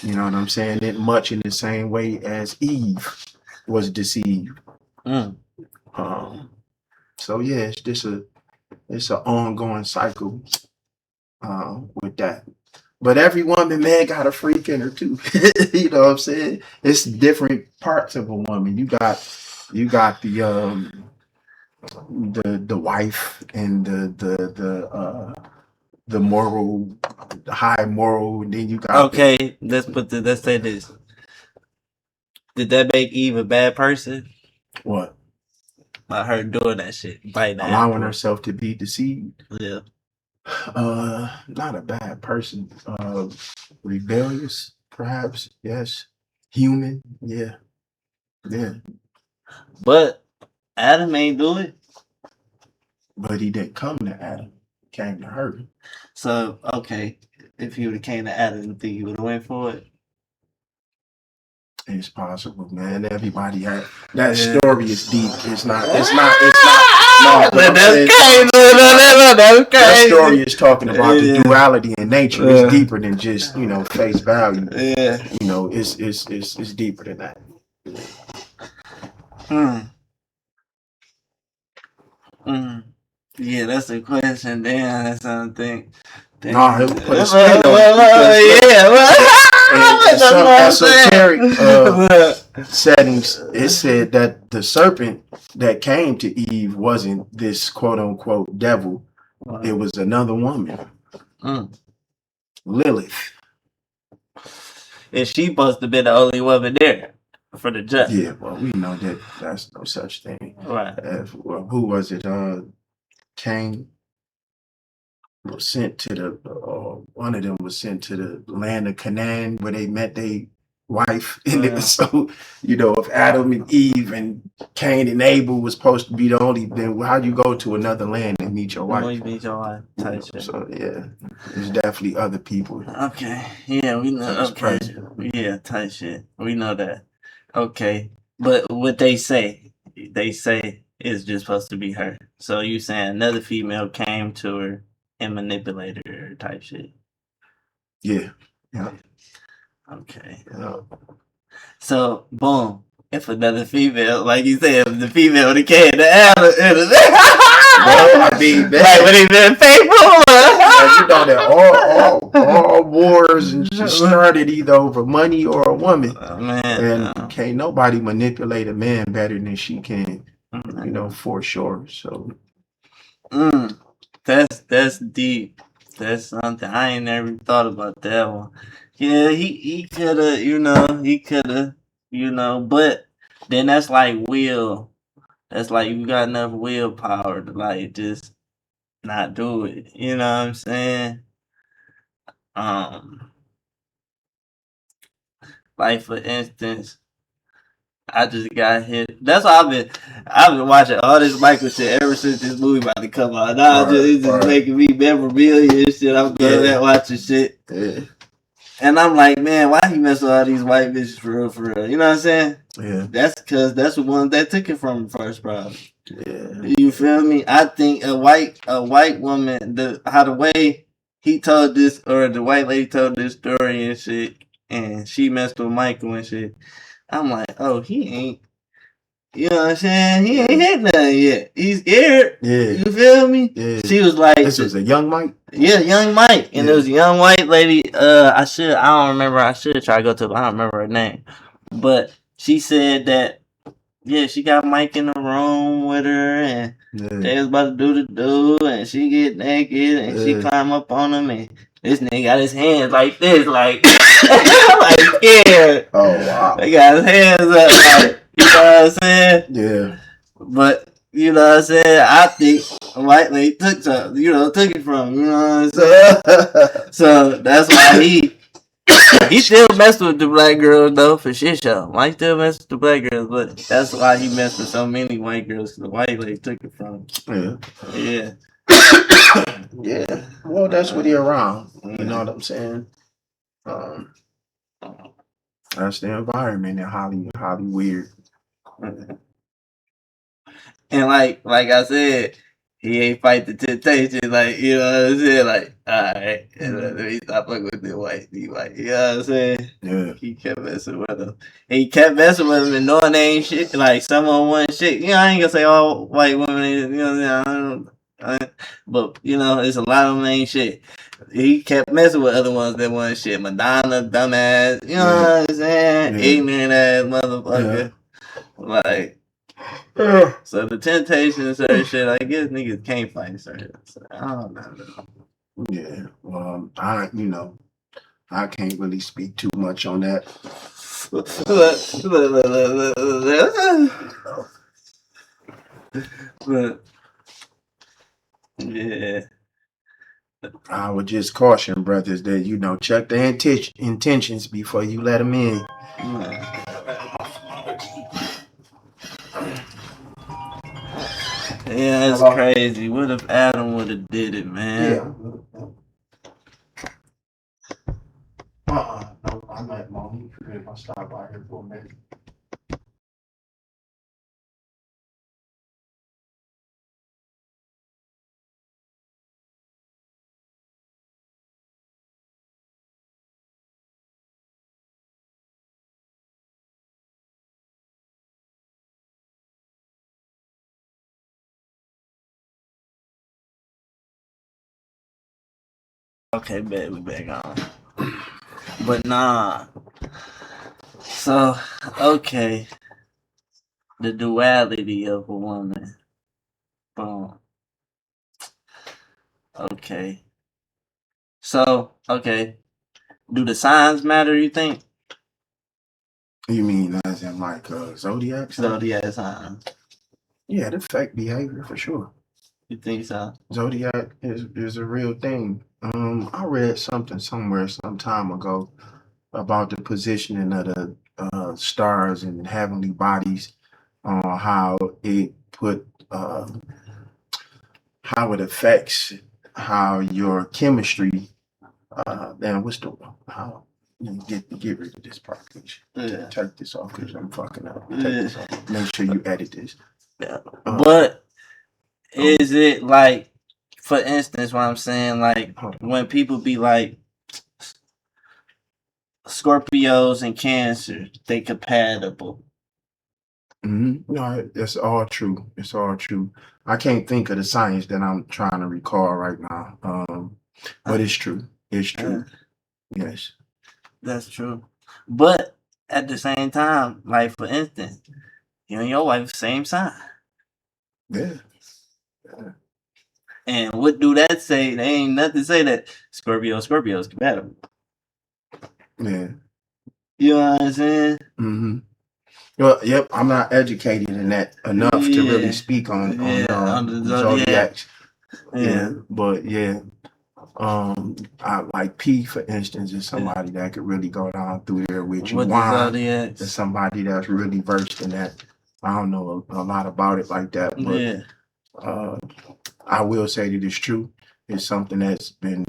You know what I'm saying? It much in the same way as Eve was deceived. So yeah, it's an ongoing cycle with that. But every woman, man, got a freak in her too. You know what I'm saying? It's different parts of a woman. You got the wife and the moral, the high moral, and then you got let's say this. Did that make Eve a bad person? What? About her doing that shit, biting that Allowing apple. herself to be deceived. Yeah. Not a bad person. Rebellious, perhaps. Yes. Human. Yeah. Yeah. But Adam ain't do it. But he didn't come to Adam. He came to her. So okay, if he would have came to Adam, you think he would have went for it? It's possible, man. Everybody had that story is deep. It's not. No, but That's crazy. That's that crazy. story is talking about the duality in nature. It's deeper than just face value. Yeah. It's deeper than that. Yeah, that's a question. Damn, that's something. No, it put a spin on it. In some esoteric settings, it said that the serpent that came to Eve wasn't this quote unquote devil. It was another woman, Lilith. And she supposed to be the only woman there for the judge. Yeah, well, we know that that's no such thing. Right. Who was it? Cain was sent to the one of them was sent to the land of Canaan where they met their wife. And so, if Adam and Eve and Cain and Abel was supposed to be the only, then how you go to another land and meet your wife? Meet your wife. Type shit. So yeah, there's definitely other people. Okay. Yeah, we know. Okay. Yeah, type shit. We know that. Okay. But what they say it's just supposed to be her. So you saying another female came to her and manipulated her type shit. Yeah. Okay. Yeah. So boom. If another female, like you said, if the female would have came to Adam, well, I mean, like would he been faithful? You know that all wars and started either over money or a woman. And can't nobody manipulate a man better than she can. For sure. So that's deep. That's something I ain't never thought about that one. Yeah, he coulda, he coulda, but then that's like will. That's like you got enough willpower to like just not do it. You know what I'm saying? Like for instance, I just got hit. That's why I've been watching all this Michael shit ever since this movie about to come out. Now it's just making me memorabilia and shit. I'm going back watching shit. Yeah. And I'm like, man, why he mess with all these white bitches for real? You know what I'm saying? Yeah. That's because that's the one that took it from first, probably. Yeah. You feel me? I think a white woman, the way he told this, or the white lady told this story and shit, and she messed with Michael and shit. I'm like, oh, he ain't. You know what I'm saying? He ain't hit nothing yet. He's scared. Yeah. You feel me? Yeah. She was like, this was a young Mike? Yeah, young Mike. And it was a young white lady. I don't remember. I should try to go to, but I don't remember her name. But she said that, she got Mike in the room with her, and they was about to do the do, and she get naked, and she climb up on him, and this nigga got his hands like this, like, like scared. Oh, wow. They got his hands up, like, you know what I'm saying? Yeah. But, you know what I'm saying? I think a white lady took something, took it from him, you know what I'm saying? So that's why he still messed with the black girls, though, for shit show. Mike still messed with the black girls, but that's why he messed with so many white girls, because the white lady took it from him. Yeah. Yeah. Well, that's what he around. You know what I'm saying? That's the environment in Hollywood weird. And like I said, he ain't fight the temptation, like, you know what I'm saying? Like, alright, let me stop fucking with the white, you know what I'm saying? Yeah. He kept messing with him. And he kept messing with him and knowing they ain't shit, like, some on one shit. I ain't gonna say all white women, but, it's a lot of them ain't shit. He kept messing with other ones that wasn't shit. Madonna, dumbass, you know what I'm saying? Ignorant ass motherfucker. Like, so the temptation and certain shit, I guess niggas can't fight certain. So I don't know. Yeah, well, I can't really speak too much on that. But yeah. I would just caution brothers that, you know, check the intentions before you let them in. Yeah, that's crazy. What if Adam would have did it, man? Yeah. No, I'm at Mom. If I stop by here for a minute. Okay, bet we back on. But nah. So, okay. The duality of a woman. Boom. Okay. So, okay. Do the signs matter, you think? You mean as in like zodiac? Zodiac signs. Yeah, it affect behavior for sure. You think so? Zodiac is a real thing. I read something somewhere some time ago about the positioning of the stars and heavenly bodies, how it how it affects how your chemistry. Then what's the how you get rid of this part, please? Yeah. Take this off because I'm fucking up. Take this off. Make sure you edit this. Yeah. But is it like, for instance, what I'm saying, like when people be like Scorpios and Cancer, they compatible. No, it's all true. It's all true. I can't think of the science that I'm trying to recall right now. But it's true. It's true. Yes. That's true. But at the same time, like for instance, you and your wife same sign. Yeah. And what do that say? There ain't nothing to say that Scorpio is compatible. Yeah. You know what I'm saying? Mm-hmm. Well, yep, I'm not educated in that enough to really speak on the zodiacs. Yeah, but yeah. I like P, for instance, is somebody that could really go down through there with you. Juan is somebody that's really versed in that. I don't know a lot about it like that, but I will say that it's true. It's something that's been,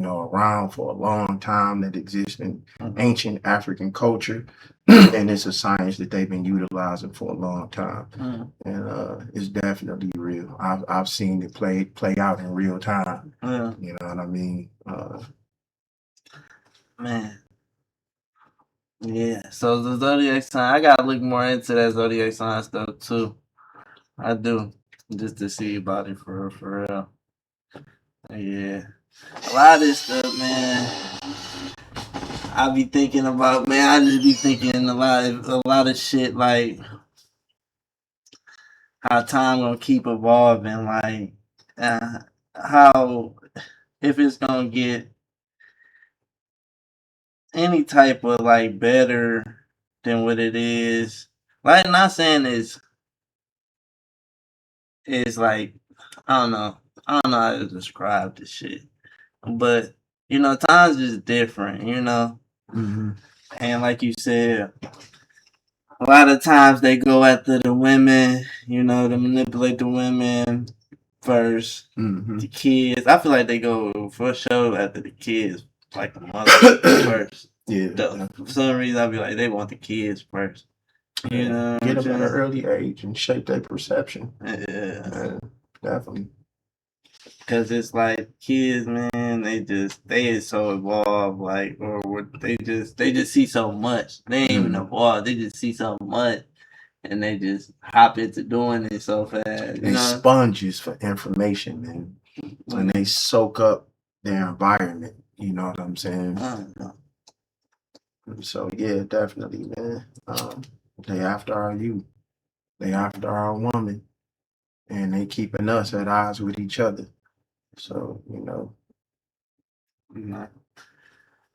around for a long time, that exists in ancient African culture, and it's a science that they've been utilizing for a long time, and it's definitely real. I've seen it play out in real time. You know what I mean? Man. Yeah. So the zodiac sign, I gotta look more into that zodiac sign stuff too. I do, just to see about it for real. Yeah, a lot of this stuff, man. I be thinking about, man. I just be thinking a lot of shit, like how time gonna keep evolving, like how if it's gonna get any type of like better than what it is. Like, not saying it's like, I don't know how to describe this shit, but times is different, and like you said, a lot of times they go after the women, to manipulate the women first, the kids. I feel like they go for sure after the kids, like the mother first. Yeah. For some reason, I be like, they want the kids first. Get them at an early age and shape their perception. Yeah, definitely. Cause it's like kids, man, they is so evolved, like, or they just see so much. They ain't even evolved. They just see so much, and they just hop into doing it so fast. They sponges for information, man, and they soak up their environment. You know what I'm saying? So yeah, definitely, man. They after our youth. They after our woman, and they keeping us at odds with each other. So,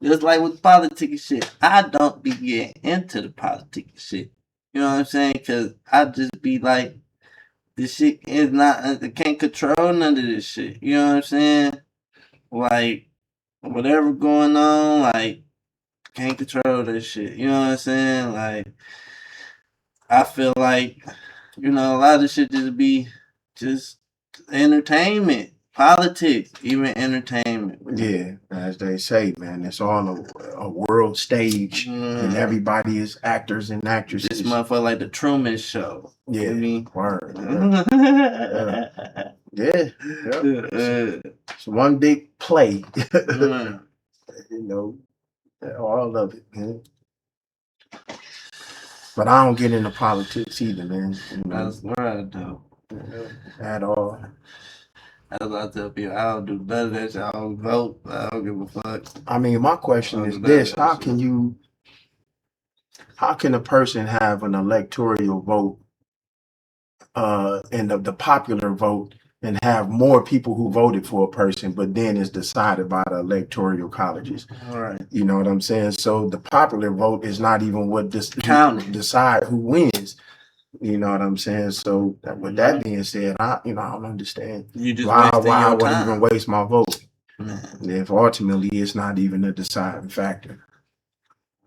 just like with politics shit, I don't be getting into the politics shit. You know what I'm saying? Because I just be like, this shit is not. They can't control none of this shit. You know what I'm saying? Like whatever going on, like can't control this shit. You know what I'm saying? Like I feel like a lot of this shit just be just entertainment. Politics, even entertainment. Yeah, as they say, man, it's all a world stage, and everybody is actors and actresses. This motherfucker like the Truman Show. Yeah, I mean, word. Yeah. It's one big play. All of it, man. But I don't get into politics either, man. That's what I do. At all. That's what I tell people. I don't do none of that shit. I don't vote. I don't give a fuck. I mean, my question is this: how can a person have an electoral vote, and the popular vote, and have more people who voted for a person, but then it's decided by the electoral colleges? All right. You know what I'm saying? So the popular vote is not even what decide who wins. You know what I'm saying? So with that being said, I don't understand why I would even waste my vote if ultimately it's not even a deciding factor.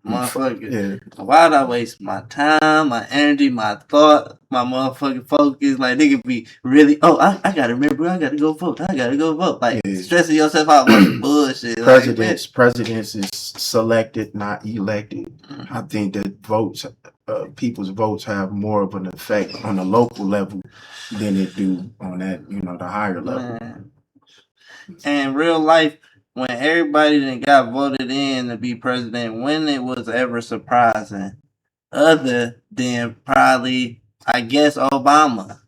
Motherfucker. Yeah. Why'd I waste my time, my energy, my thought, my motherfucking focus? Like they could be really, I gotta remember, I gotta go vote. Like stressing yourself out with bullshit. Presidents is selected, not elected. I think that people's votes have more of an effect on the local level than it do on that, the higher level. Man. And real life, when everybody that got voted in to be president, when it was ever surprising, other than probably, I guess, Obama.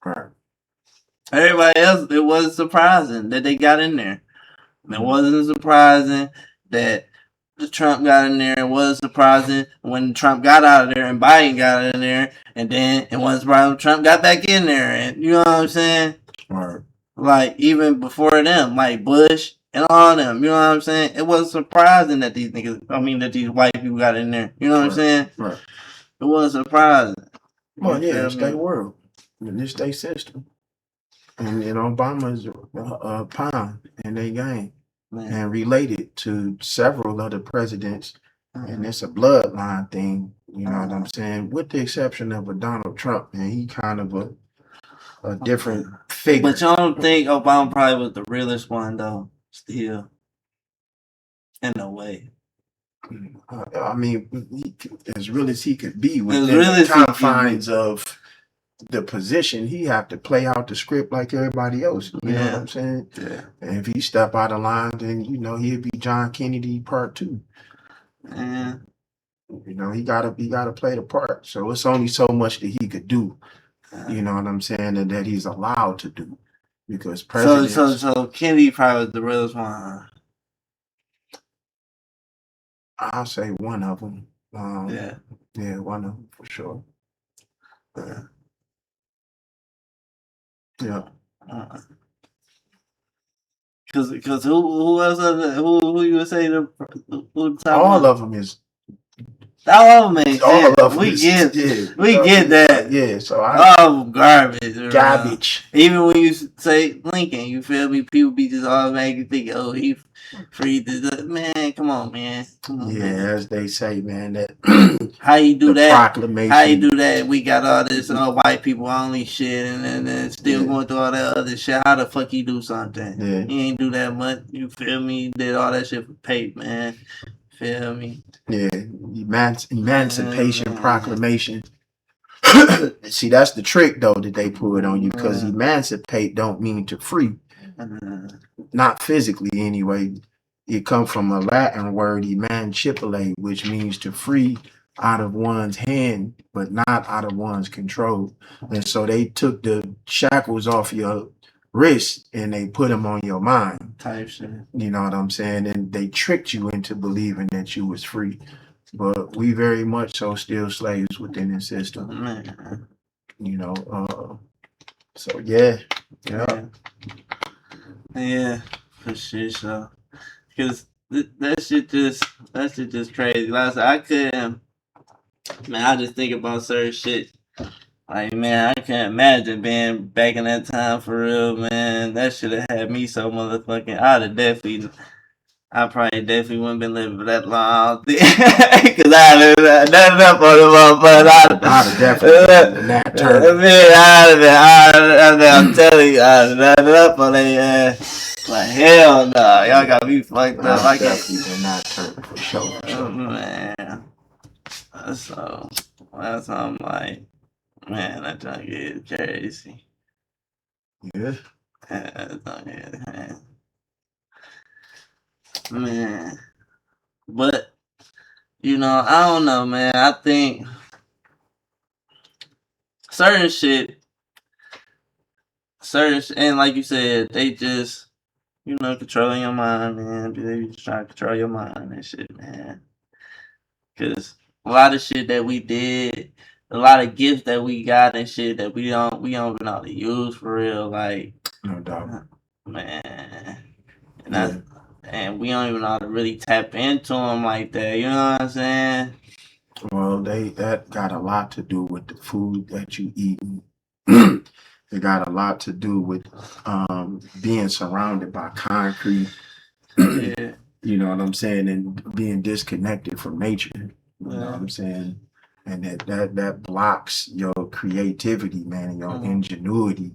Right. Everybody else, it wasn't surprising that they got in there. It wasn't surprising that Trump got in there. It wasn't surprising when Trump got out of there and Biden got in there. And then it wasn't surprising when Trump got back in there. And you know what I'm saying? Right. Like, even before them, like Bush and all them, you know what I'm saying? It wasn't surprising that these white people got in there. You know what I'm saying? Right. It wasn't surprising. Well, yeah, it's their world. It's their system. And, Obama's a pawn in their game. Man. And related to several other presidents. And it's a bloodline thing. You know what I'm saying? With the exception of a Donald Trump. And he kind of a different figure. But you don't think Obama probably was the realest one, though? Still. In a way. I mean, as real as he could be within the confines of the position, he have to play out the script like everybody else. You know what I'm saying? Yeah. And if he step out of line, then he'll be John Kennedy Part 2. Yeah. He gotta play the part. So it's only so much that he could do. You know what I'm saying? And that he's allowed to do. Because presidents... So Kennedy probably was the realest one, huh? I'll say one of them. Yeah, one of them for sure. Yeah. Because who else? Who you would say the all of them is. All of them, all of them. We get that. Yeah. So garbage. Garbage. Even when you say Lincoln, you feel me? People be just automatically thinking, "Oh, he freed the man." Come on, man. As they say, man. That how you do that? Proclamation. How you do that? We got all this white people only shit, and then still going through all that other shit. How the fuck you do something? Yeah. He ain't do that much. You feel me? Did all that shit for pay, man. Feel me? Yeah, Emancipation Proclamation. See, that's the trick though that they put on you, because emancipate don't mean to free, not physically anyway. It comes from a Latin word emancipare, which means to free out of one's hand, but not out of one's control. And so they took the shackles off your wrist and they put them on your mind type shit. You know what I'm saying? And they tricked you into believing that you was free. But we very much so still slaves within the system. Man. So yeah. Yeah, for sure. So, because that shit just crazy. Last I couldn't, man. I just think about certain shit. Like, man, I can't imagine being back in that time for real, man. That should have had me so motherfucking. I probably definitely wouldn't been living for that long. Because I'd have done up on the motherfucker. I'd have definitely been that turn. I'm telling you, I'd have done up on their ass. Like, hell no. Y'all got me fucked up. I got definitely been that turn for sure. man. So, that's how I'm like, man, that trying to get crazy. Yeah. That's not good, man. But, you know, I don't know, man. I think certain shit, and like you said, they just, you know, controlling your mind, man. They just trying to control your mind and shit, man. Because a lot of shit that we did, a lot of gifts that we got and shit that we don't even know how to use for real, like, no doubt, man. And we don't even know how to really tap into them like that. You know what I'm saying? Well, that got a lot to do with the food that you eat. It got a lot to do with being surrounded by concrete. Yeah. You know what I'm saying? And being disconnected from nature. You know Yeah. what I'm saying? And that blocks your creativity, man, and your ingenuity.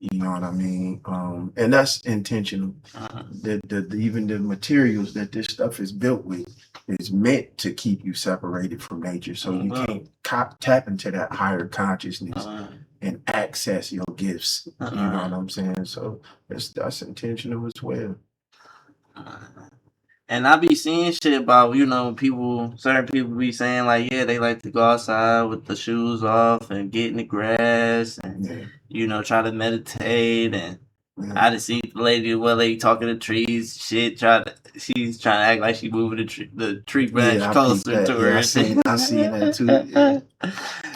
You know what I mean? And that's intentional. Even the materials that this stuff is built with is meant to keep you separated from nature, so you can't tap into that higher consciousness and access your gifts. You know what I'm saying? So that's intentional as well. And I be seeing shit about, you know, certain people be saying like, yeah, they like to go outside with the shoes off and get in the grass and, you know, try to meditate. And I just see the lady talking to trees, shit, she's trying to act like she moving the tree branch closer to her. I seen that too. Yeah.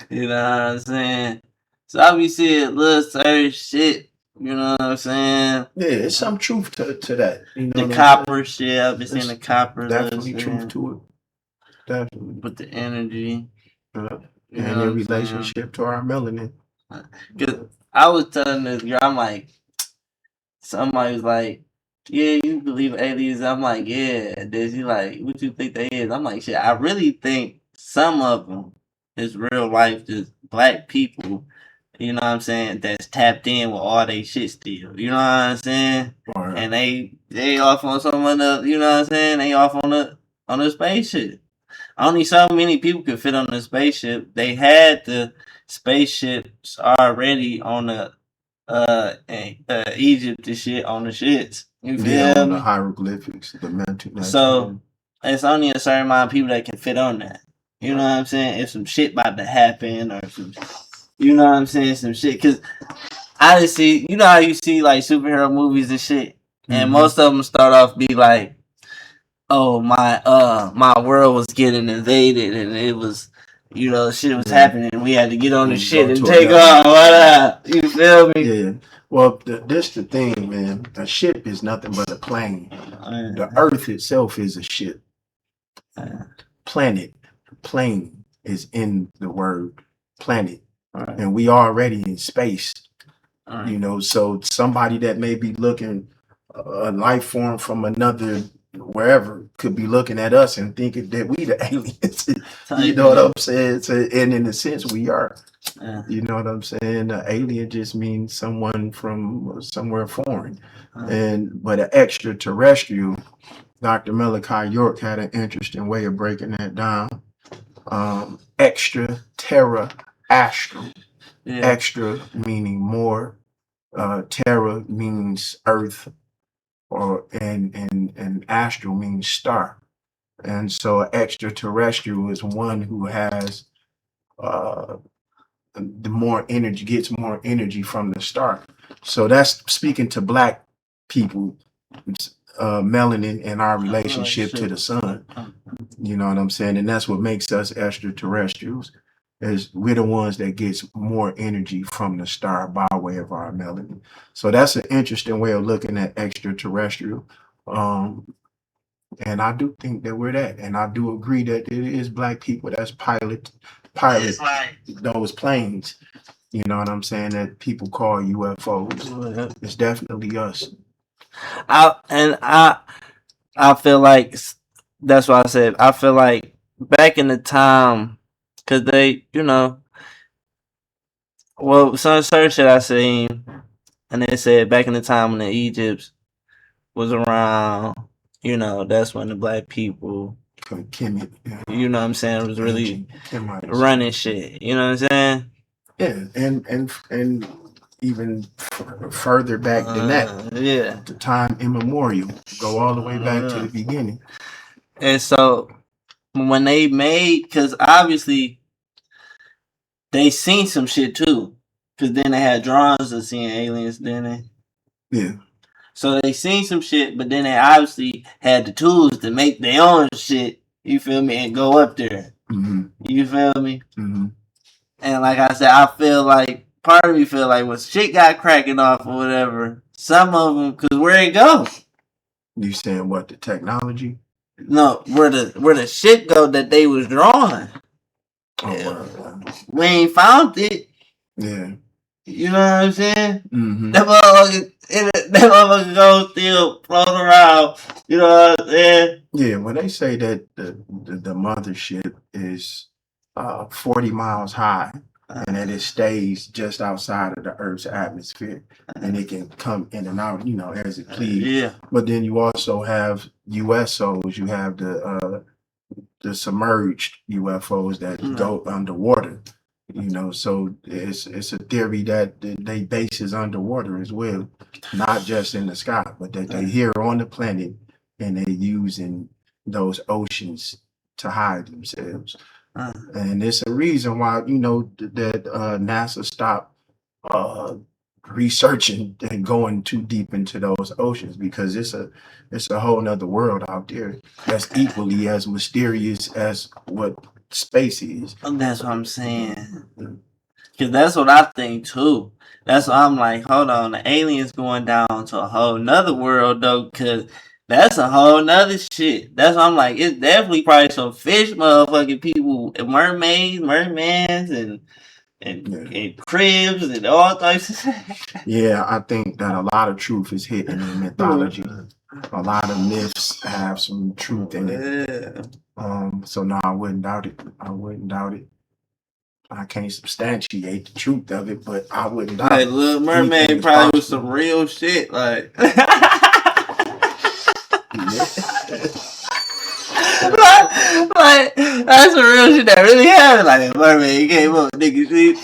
You know what I'm saying? So I be seeing little certain shit. You know what I'm saying? Yeah, it's some truth to that. You know the copper shit, I've been seeing the copper. Definitely truth to it. Definitely. With the energy. And your relationship to our melanin. Because I was telling this girl, I'm like, somebody was like, yeah, you believe aliens? I'm like, yeah. Then she like, what you think they is? I'm like, shit, I really think some of them is real life, just black people. You know what I'm saying? That's tapped in with all they shit still. You know what I'm saying? Right. And they off on some of the, you know what I'm saying? They off on the spaceship. Only so many people could fit on the spaceship. They had the spaceships already on the Egypt and shit on the shits. You feel me? On the hieroglyphics, the mental. So it's only a certain amount of people that can fit on that. You know what I'm saying? If some shit about to happen or some, you know what I'm saying, some shit. Cause I just see, you know how you see like superhero movies and shit, and most of them start off be like, oh my world was getting invaded and it was, you know, shit was happening and we had to get on the shit and take off. What up? You feel me? Yeah. Well, this the thing, man. A ship is nothing but a plane. The Earth itself is a ship. Planet, plane is in the word planet. And we already in space. You know, so somebody that may be looking a life form from another wherever could be looking at us and thinking that we the aliens. You know what I'm saying? So, and in a sense we are. You know what I'm saying? An alien just means someone from somewhere foreign. But an extraterrestrial, Dr. Malachi York had an interesting way of breaking that down. Extra, terra, astral. Extra meaning more, terra means earth, and astral means star. And so extraterrestrial is one who has the more energy, gets more energy from the star. So that's speaking to black people, melanin and our relationship to the sun. You know what I'm saying? And that's what makes us extraterrestrials, is we're the ones that gets more energy from the star by way of our melanin. So that's an interesting way of looking at extraterrestrial. And I do think that we're that. And I do agree that it is black people that's pilot those planes. You know what I'm saying? That people call UFOs. It's definitely us. I feel like that's why I said I feel like back in the time, cause they, well, some certain shit I seen, and they said back in the time when the Egypts was around, that's when the black people, you know what I'm saying, was really running shit. You know what I'm saying? Yeah, and even further back than that. Yeah. The time immemorial. Go all the way back to the beginning. And so when they made, because obviously they seen some shit too, because then they had drawings of seeing aliens, didn't they? Yeah. So they seen some shit, but then they obviously had the tools to make their own shit, you feel me, and go up there. Mm-hmm. You feel me? Mm-hmm. And like I said, I feel like, part of me feel like when shit got cracking off or whatever, some of them, because where it go? You saying what, the technology? No, where the shit go that they was drawing. Oh, we ain't found it. Yeah. You know what I'm saying? Mm-hmm. That motherfucker goes still floating around. You know what I'm saying? Yeah, when they say that the mothership is 40 miles high and that it stays just outside of the Earth's atmosphere and it can come in and out, as it please. Yeah. But then you also have USOs. You have the submerged UFOs that go underwater. So it's a theory that they base is underwater as well, not just in the sky, but that they here on the planet and they're using those oceans to hide themselves. And it's a reason why that NASA stopped researching and going too deep into those oceans, because it's a whole nother world out there that's equally as mysterious as what space is. That's what I'm saying. Because that's what I think too. That's why I'm like, hold on, the aliens going down to a whole nother world though, because that's a whole nother shit. That's why I'm like, it's definitely probably some fish motherfucking people, mermaids, mermans, and cribs and all types of shit. Yeah, I think that a lot of truth is hidden in mythology. A lot of myths have some truth in it. So no, I wouldn't doubt it. I can't substantiate the truth of it, but I wouldn't doubt it. Little Mermaid probably was some real shit, like. like that's some real shit that really happened. Like that mermaid came up, nigga.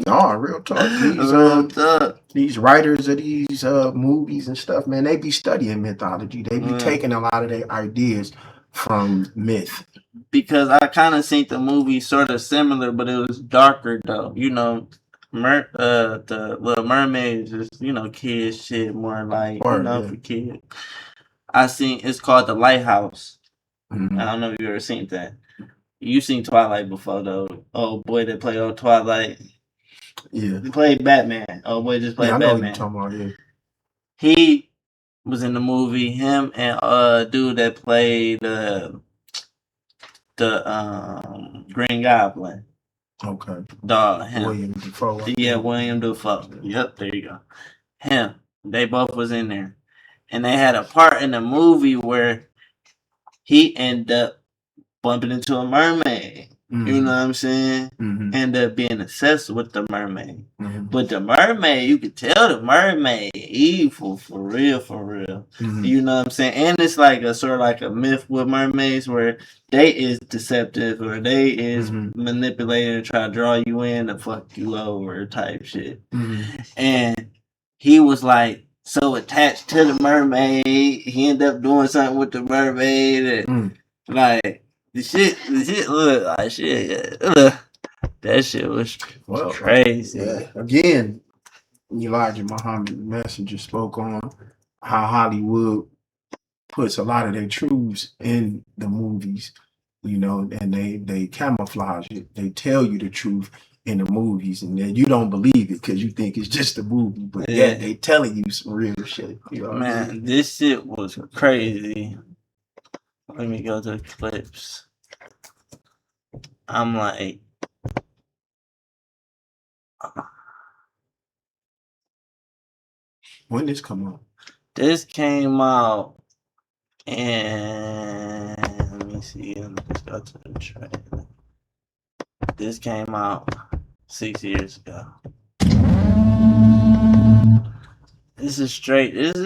No, real talk. These writers of these movies and stuff, man, they be studying mythology. They be taking a lot of their ideas from myth. Because I kind of seen the movie sort of similar, but it was darker though. The Little Mermaid is just, kids shit, more like for kids. I seen it's called The Lighthouse. Mm-hmm. I don't know if you ever seen that. You seen Twilight before though. Oh boy, that played on Twilight. Yeah. He played Batman. Oh boy, just played Batman. I know what you're talking about, yeah. He was in the movie. Him and dude that played the Green Goblin. Okay. Him. William Dafoe. Yeah, William Dafoe. Yep, there you go. Him. They both was in there. And they had a part in the movie where he ended up bumping into a mermaid. Mm-hmm. You know what I'm saying? Mm-hmm. Ended up being obsessed with the mermaid. Mm-hmm. But the mermaid, you could tell the mermaid evil for real. Mm-hmm. You know what I'm saying? And it's like a sort of like a myth with mermaids where they is deceptive or they is manipulating to try to draw you in to fuck you over type shit. Mm-hmm. And he was like so attached to the mermaid, he ended up doing something with the mermaid and like the shit look like shit. That shit was crazy. Yeah. Again, Elijah Muhammad, the messenger, spoke on how Hollywood puts a lot of their truths in the movies, and they camouflage it. They tell you the truth in the movies, and then you don't believe it because you think it's just a movie, but yet they telling you some real shit. Man, this shit was crazy. Let me go to the clips. I'm like, When this come out? this came out, and let me see. Let me just go to the trailer. This came out 6 years ago. This is a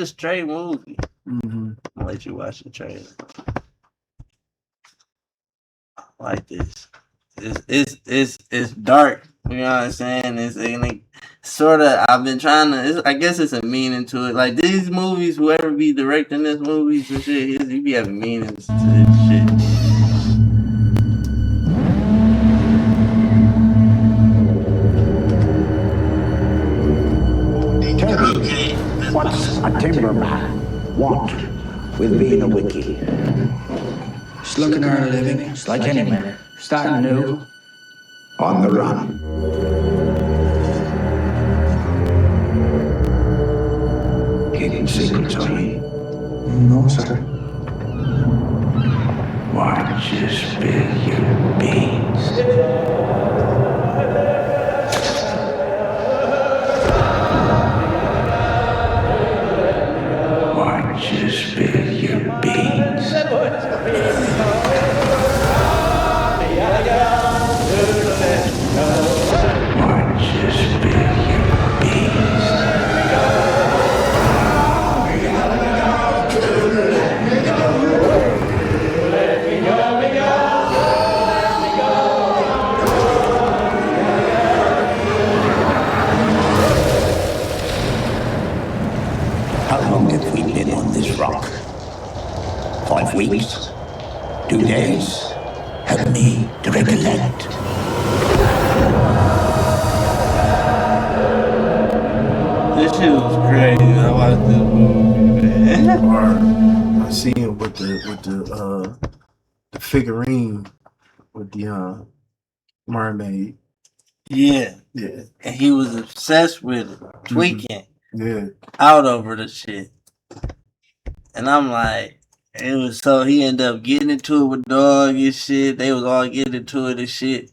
straight movie. Mm-hmm. I'll let you watch the trailer. I like this. It's dark. You know what I'm saying? It's like, sort of. I've been trying to. I guess it's a meaning to it. Like these movies, whoever be directing this movies and shit, he be having meanings to this shit. Tell me, what's a timberman want with being a wiki? Just looking to earn a living, just like any man. Starting new. On the run. Hidden secrets, are you? No, sir. Watch you spill your beans. Watch you spill your beans. Watch you spill your beans. How long have we been on this rock? 5 weeks? 2 days? Help me to recollect. This shit was crazy. I watched this movie, man. Or I see him with the figurine with the mermaid. Yeah, Yeah, and he was obsessed with it, tweaking yeah. out over the shit. And I'm like, it was so he ended up getting into it with dog and shit. They was all getting into it and shit.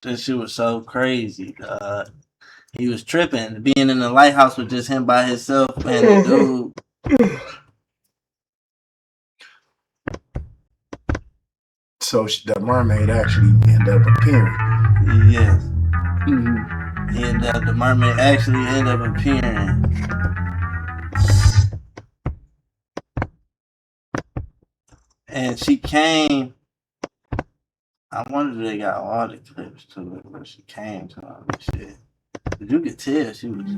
This shit was so crazy. He was tripping. Being in the lighthouse with just him by himself and the dude. So the mermaid actually ended up appearing. Yes. Mm-hmm. He ended up, the mermaid actually ended up appearing. And she came. I wonder if they got all the clips to it where she came to all this shit. But you could tell she was.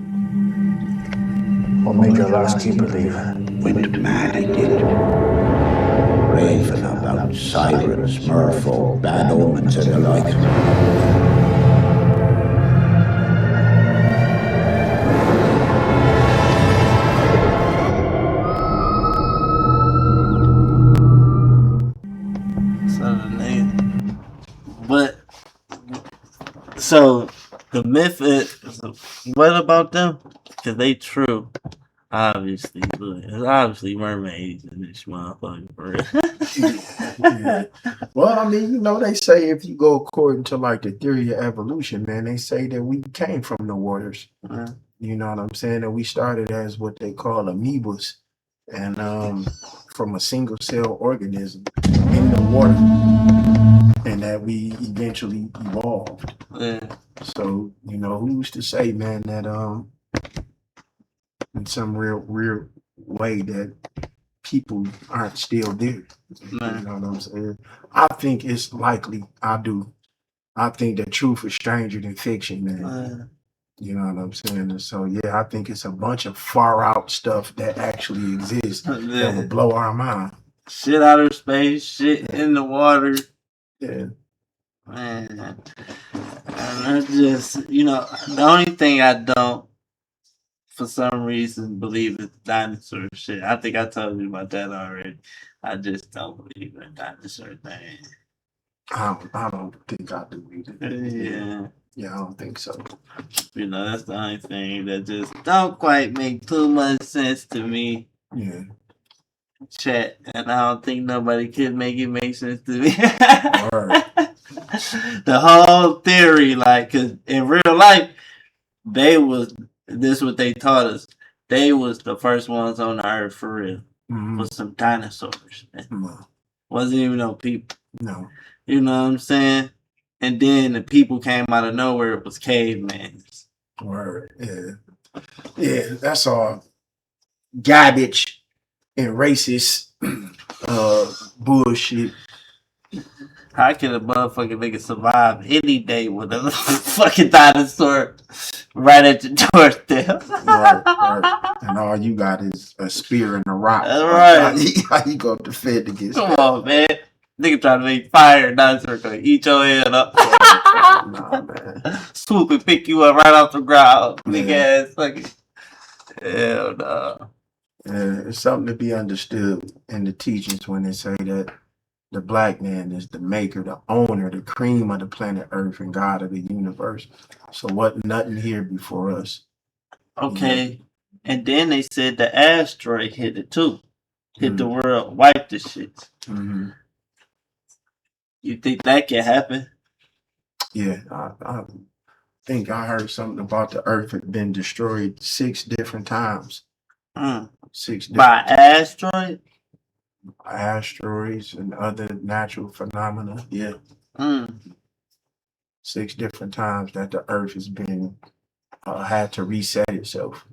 What made your last keeper leave? Went mad, he did. Raving about sirens, merfolk, bad omens, and the like. But so the myth is, what about them? Because they true, obviously. But it's obviously mermaids in this motherfucker. For real. Yeah. Well, I mean, they say if you go according to like the theory of evolution, man, they say that we came from the waters. You know what I'm saying? That we started as what they call amoebas, and from a single cell organism in the water, and that we eventually evolved. Yeah. So who's to say, man, that in some real way that people aren't still there. You know what I'm saying? I think it's likely. I do. I think that truth is stranger than fiction, man. You know what I'm saying? And so yeah, I think it's a bunch of far out stuff that actually exists that would blow our mind. Shit out of space, shit in the water. Yeah. Man. And I just, the only thing I don't, for some reason, believe is dinosaur shit. I think I told you about that already. I just don't believe in dinosaur thing. I don't think I do either. Yeah. Yeah, I don't think so. That's the only thing that just don't quite make too much sense to me. Yeah. Chat, and I don't think nobody could make it make sense to me. All right. The whole theory, like, cause in real life, this is what they taught us. They was the first ones on the earth for real. Was some dinosaurs. Wasn't even no people. No. You know what I'm saying? And then the people came out of nowhere. It was cavemen. Word. Yeah. Yeah, that's all garbage and racist bullshit. How can a motherfucking nigga survive any day with a fucking dinosaur right at your doorstep? Right. And all you got is a spear and a rock. Right. How you go defend against Come that? on, man. Nigga trying to make fire, dinosaur gonna eat your head up. Nah, man. Swoop and pick you up right off the ground. Big ass fucking. Hell no. Yeah, it's something to be understood in the teachings when they say that the black man is the maker, the owner, the cream of the planet Earth and God of the universe. So what nothing here before us. Okay. And then they said the asteroid hit it too. Hit the world, wiped the shit. Mm-hmm. You think that can happen? Yeah, I think I heard something about the Earth had been destroyed 6 different times. 6 different by asteroid? Asteroids and other natural phenomena. Yeah. 6 different times that the Earth has been had to reset itself.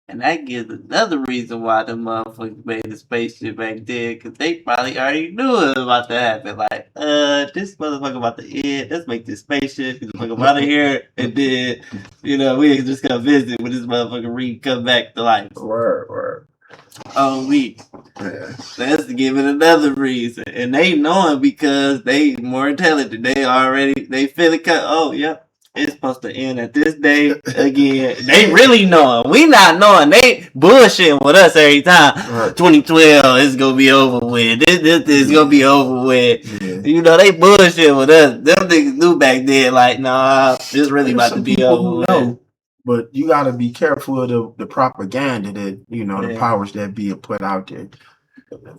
And that gives another reason why the motherfuckers made the spaceship back then, because they probably already knew it was about to happen. Like, this motherfucker about to end. Let's make this spaceship, get the fuck out of here, and then, you know, we ain't just gonna visit when this motherfucker come back to life. Word. Oh, we. Yeah. That's to give it another reason. And they knowing because they more intelligent. They feel it. Oh, yep. It's supposed to end at this day again. They really knowing. We not knowing. They bullshitting with us every time. Right. 2012 is gonna be over with. This is gonna be over with. Yeah. You know, they bullshit with us. Them niggas knew back then, like, nah, it's really about to be over with. But you gotta be careful of the propaganda that, you know, the powers that be put out there.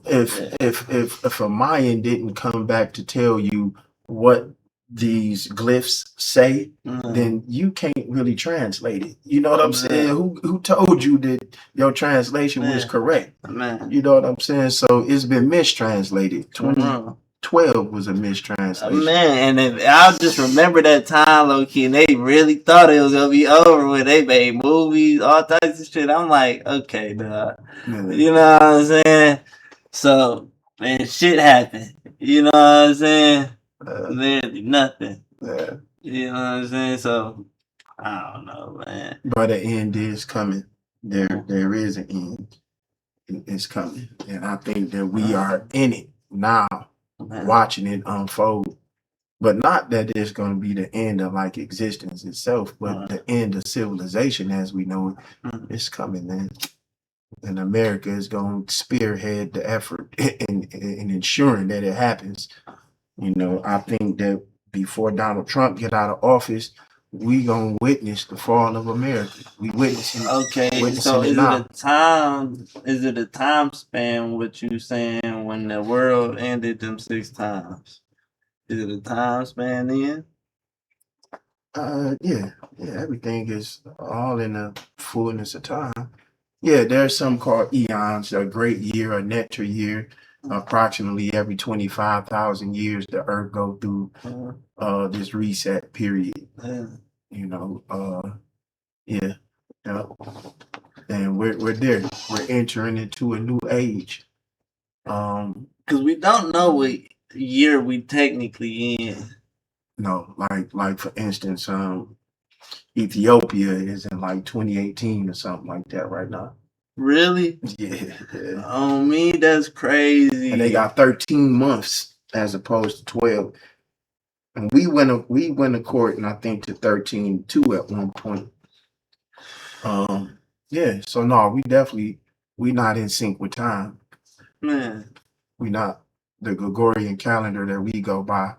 If a Mayan didn't come back to tell you what these glyphs say, then you can't really translate it. You know what I'm saying? Who told you that your translation was correct? You know what I'm saying? So it's been mistranslated. 2012 was a mistranslation. And I'll just remember that time, low key, and they really thought it was gonna be over when they made movies, all types of shit. I'm like, okay, dog. You know what I'm saying? So, man, shit happened. You know what I'm saying? Literally nothing. Yeah. You know what I'm saying? So I don't know, man. But the end is coming. There is an end. It's coming. And I think that we are in it now, watching it unfold. But not that it's gonna be the end of like existence itself, but the end of civilization as we know it. It's coming, man. And America is gonna spearhead the effort in ensuring that it happens. You know, I think that before Donald Trump get out of office, we gonna witness the fall of America. We witnessing. Okay, so is it a time span? What you saying when the world ended them 6 times? Is it a time span then? Yeah. Everything is all in the fullness of time. Yeah, there's some called eons, a great year, a nectar year. Approximately every 25,000 years, the Earth go through this reset period. You know, and we're there. We're entering into a new age. Because we don't know what year we technically in. No, like for instance, Ethiopia is in like 2018 or something like that right now. Really? Yeah. Oh, me, that's crazy. And they got 13 months as opposed to 12. And we went to court, and I think to 13-2 at one point. Yeah. So no, we not in sync with time. Man, We not. The Gregorian calendar that we go by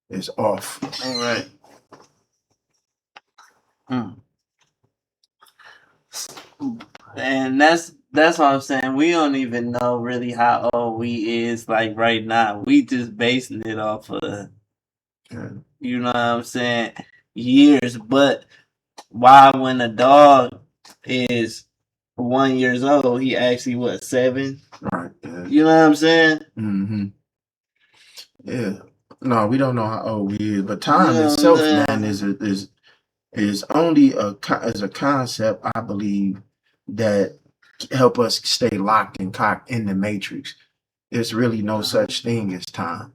is off. All right. And That's what I'm saying. We don't even know really how old we is like right now. We just basing it off of, you know what I'm saying, years. But why when a dog is 1 year old, he actually what 7? Right. Yeah. You know what I'm saying? Mm-hmm. Yeah. No, we don't know how old we is, but time itself, man, is only a concept, I believe, that help us stay locked and cocked in the matrix. There's really no such thing as time.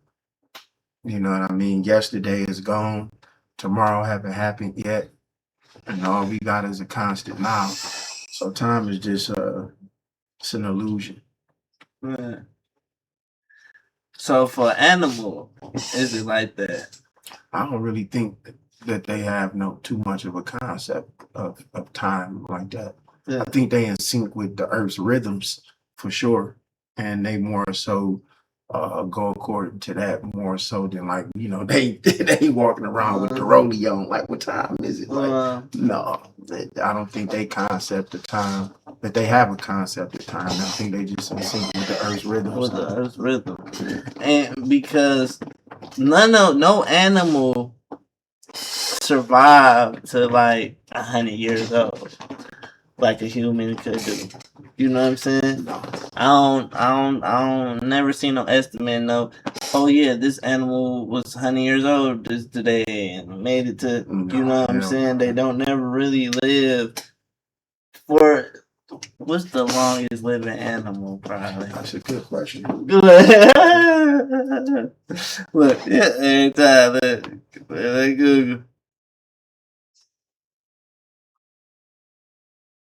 You know what I mean? Yesterday is gone. Tomorrow haven't happened yet. And all we got is a constant now. So time is just it's an illusion. Right. So for animal, is it like that? I don't really think that they have too much of a concept of time like that. Yeah. I think they in sync with the Earth's rhythms for sure, and they more so go according to that more so than like they walking around with the rodeo on like what time is it? Like no, I don't think they concept the time. That they have a concept of time. I think they just in sync with the Earth's rhythms. With the Earth's rhythm, and because no animal survived to like 100 years old, like a human could do. You know what I'm saying? I don't never seen no estimate. No, oh yeah, this animal was 100 years old this today and made it to. You know what I'm saying? They don't never really live for. What's the longest living animal? Probably. That's a good question. Look, yeah, every time let Google.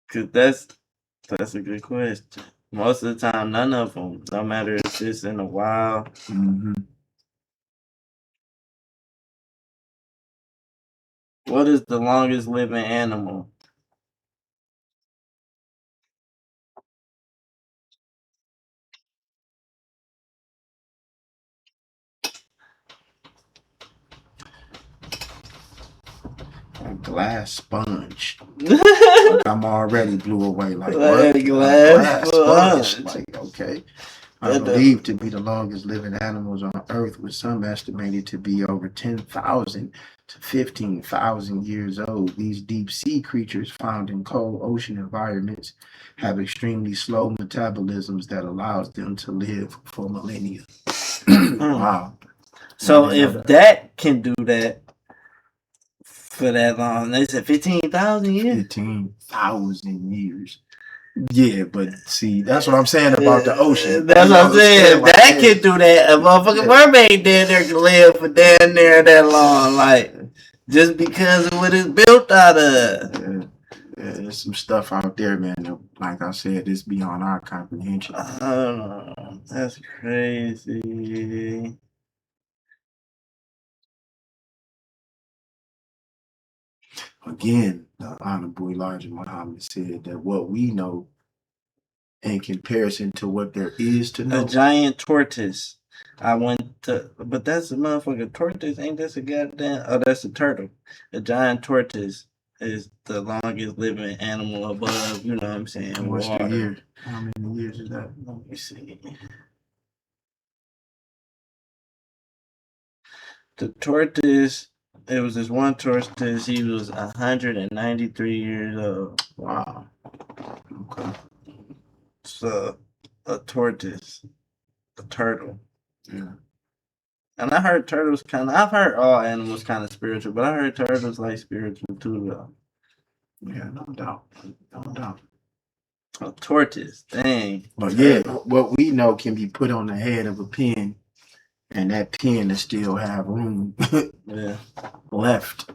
Cause that's a good question. Most of the time, none of them. No matter if it's in the wild. Mm-hmm. What is the longest living animal? A glass sponge. I'm already blew away. Like what? Glass sponge. Like okay. I believe to be the longest living animals on Earth, with some estimated to be over 10,000 to 15,000 years old. These deep sea creatures found in cold ocean environments have extremely slow metabolisms that allows them to live for millennia. Wow. So if that can do that for that long, they said 15,000 years? 15,000 years. Yeah, but see, that's what I'm saying about the ocean. That's what I'm saying. That can do that. A motherfucking mermaid down there can live for damn near that long. Like, just because of what it's built out of. Yeah, there's some stuff out there, man. That, like I said, it's beyond our comprehension. That's crazy. Again, the Honorable Elijah Muhammad said that what we know in comparison to what there is to know. A giant tortoise. But that's a motherfucking tortoise. Ain't that a goddamn? Oh, that's a turtle. A giant tortoise is the longest living animal above, you know what I'm saying? What's the year? How many years is that? Let me see. The tortoise, it was this one tortoise, he was 193 years old. Wow. Okay. So, a tortoise, a turtle. Yeah. And I heard turtles I've heard all animals kind of spiritual, but I heard turtles like spiritual too, though. Yeah, no doubt. No doubt. A tortoise, dang. But yeah, what we know can be put on the head of a pen, and that pen will still have room left.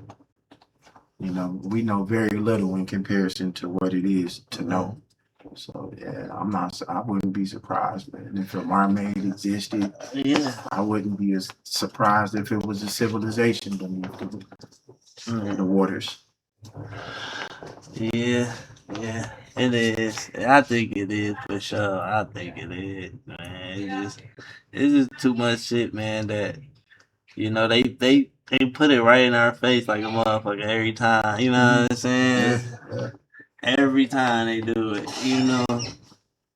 You know, we know very little in comparison to what it is to know. So yeah, I wouldn't be surprised, man. If a mermaid existed, I wouldn't be as surprised if it was a civilization beneath the waters. Yeah, it is. I think it is for sure. I think it is, man. It's just too much shit, man. That they put it right in our face like a motherfucker every time. You know what I'm saying? Yeah. Every time they do it, you know.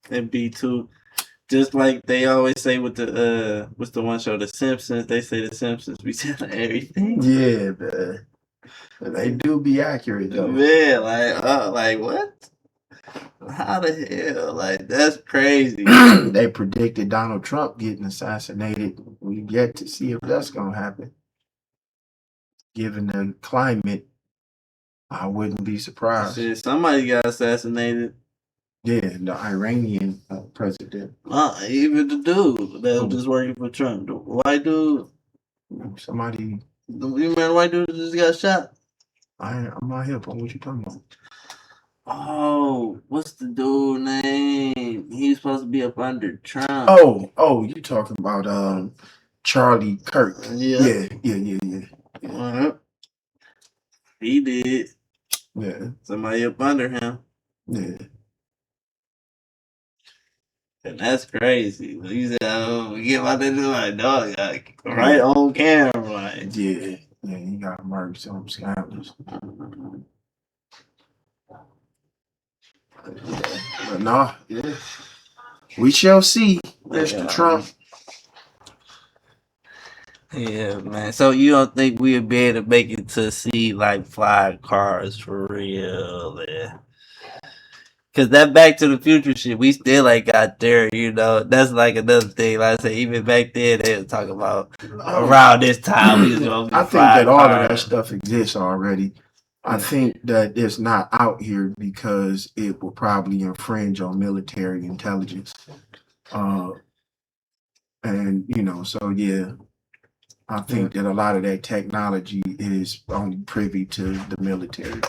It'd be too. Just like they always say with the what's the one show, The Simpsons? They say The Simpsons be telling everything. Yeah, man. They do be accurate though. Yeah, like what? How the hell? Like that's crazy. They predicted Donald Trump getting assassinated. We've yet to see if that's gonna happen. Given the climate, I wouldn't be surprised. Shit, somebody got assassinated. Yeah, the Iranian president. Even the dude that was just working for Trump, the white dude. Somebody. You remember the white dude that just got shot? I'm not hip on what you talking about. Oh, what's the dude name? He's supposed to be up under Trump. Oh, you talking about Charlie Kirk? Yeah. He did. Yeah. Somebody up under him. Yeah. And that's crazy. He said, get my nigga like dog, like, right on camera. Like. Yeah, he got murdered some scandals. But nah, yeah. We shall see, Mr. Trump. Yeah, man. So you don't think we'll be able to make it to see like flying cars for real? Yeah. Cause that Back to the Future shit, we still ain't got there, you know. That's like another thing. Like I said, even back then they was talking about around this time we was gonna be I think that all of that stuff exists already. I think that it's not out here because it will probably infringe on military intelligence. And you know, so yeah, I think that a lot of that technology is only privy to the military.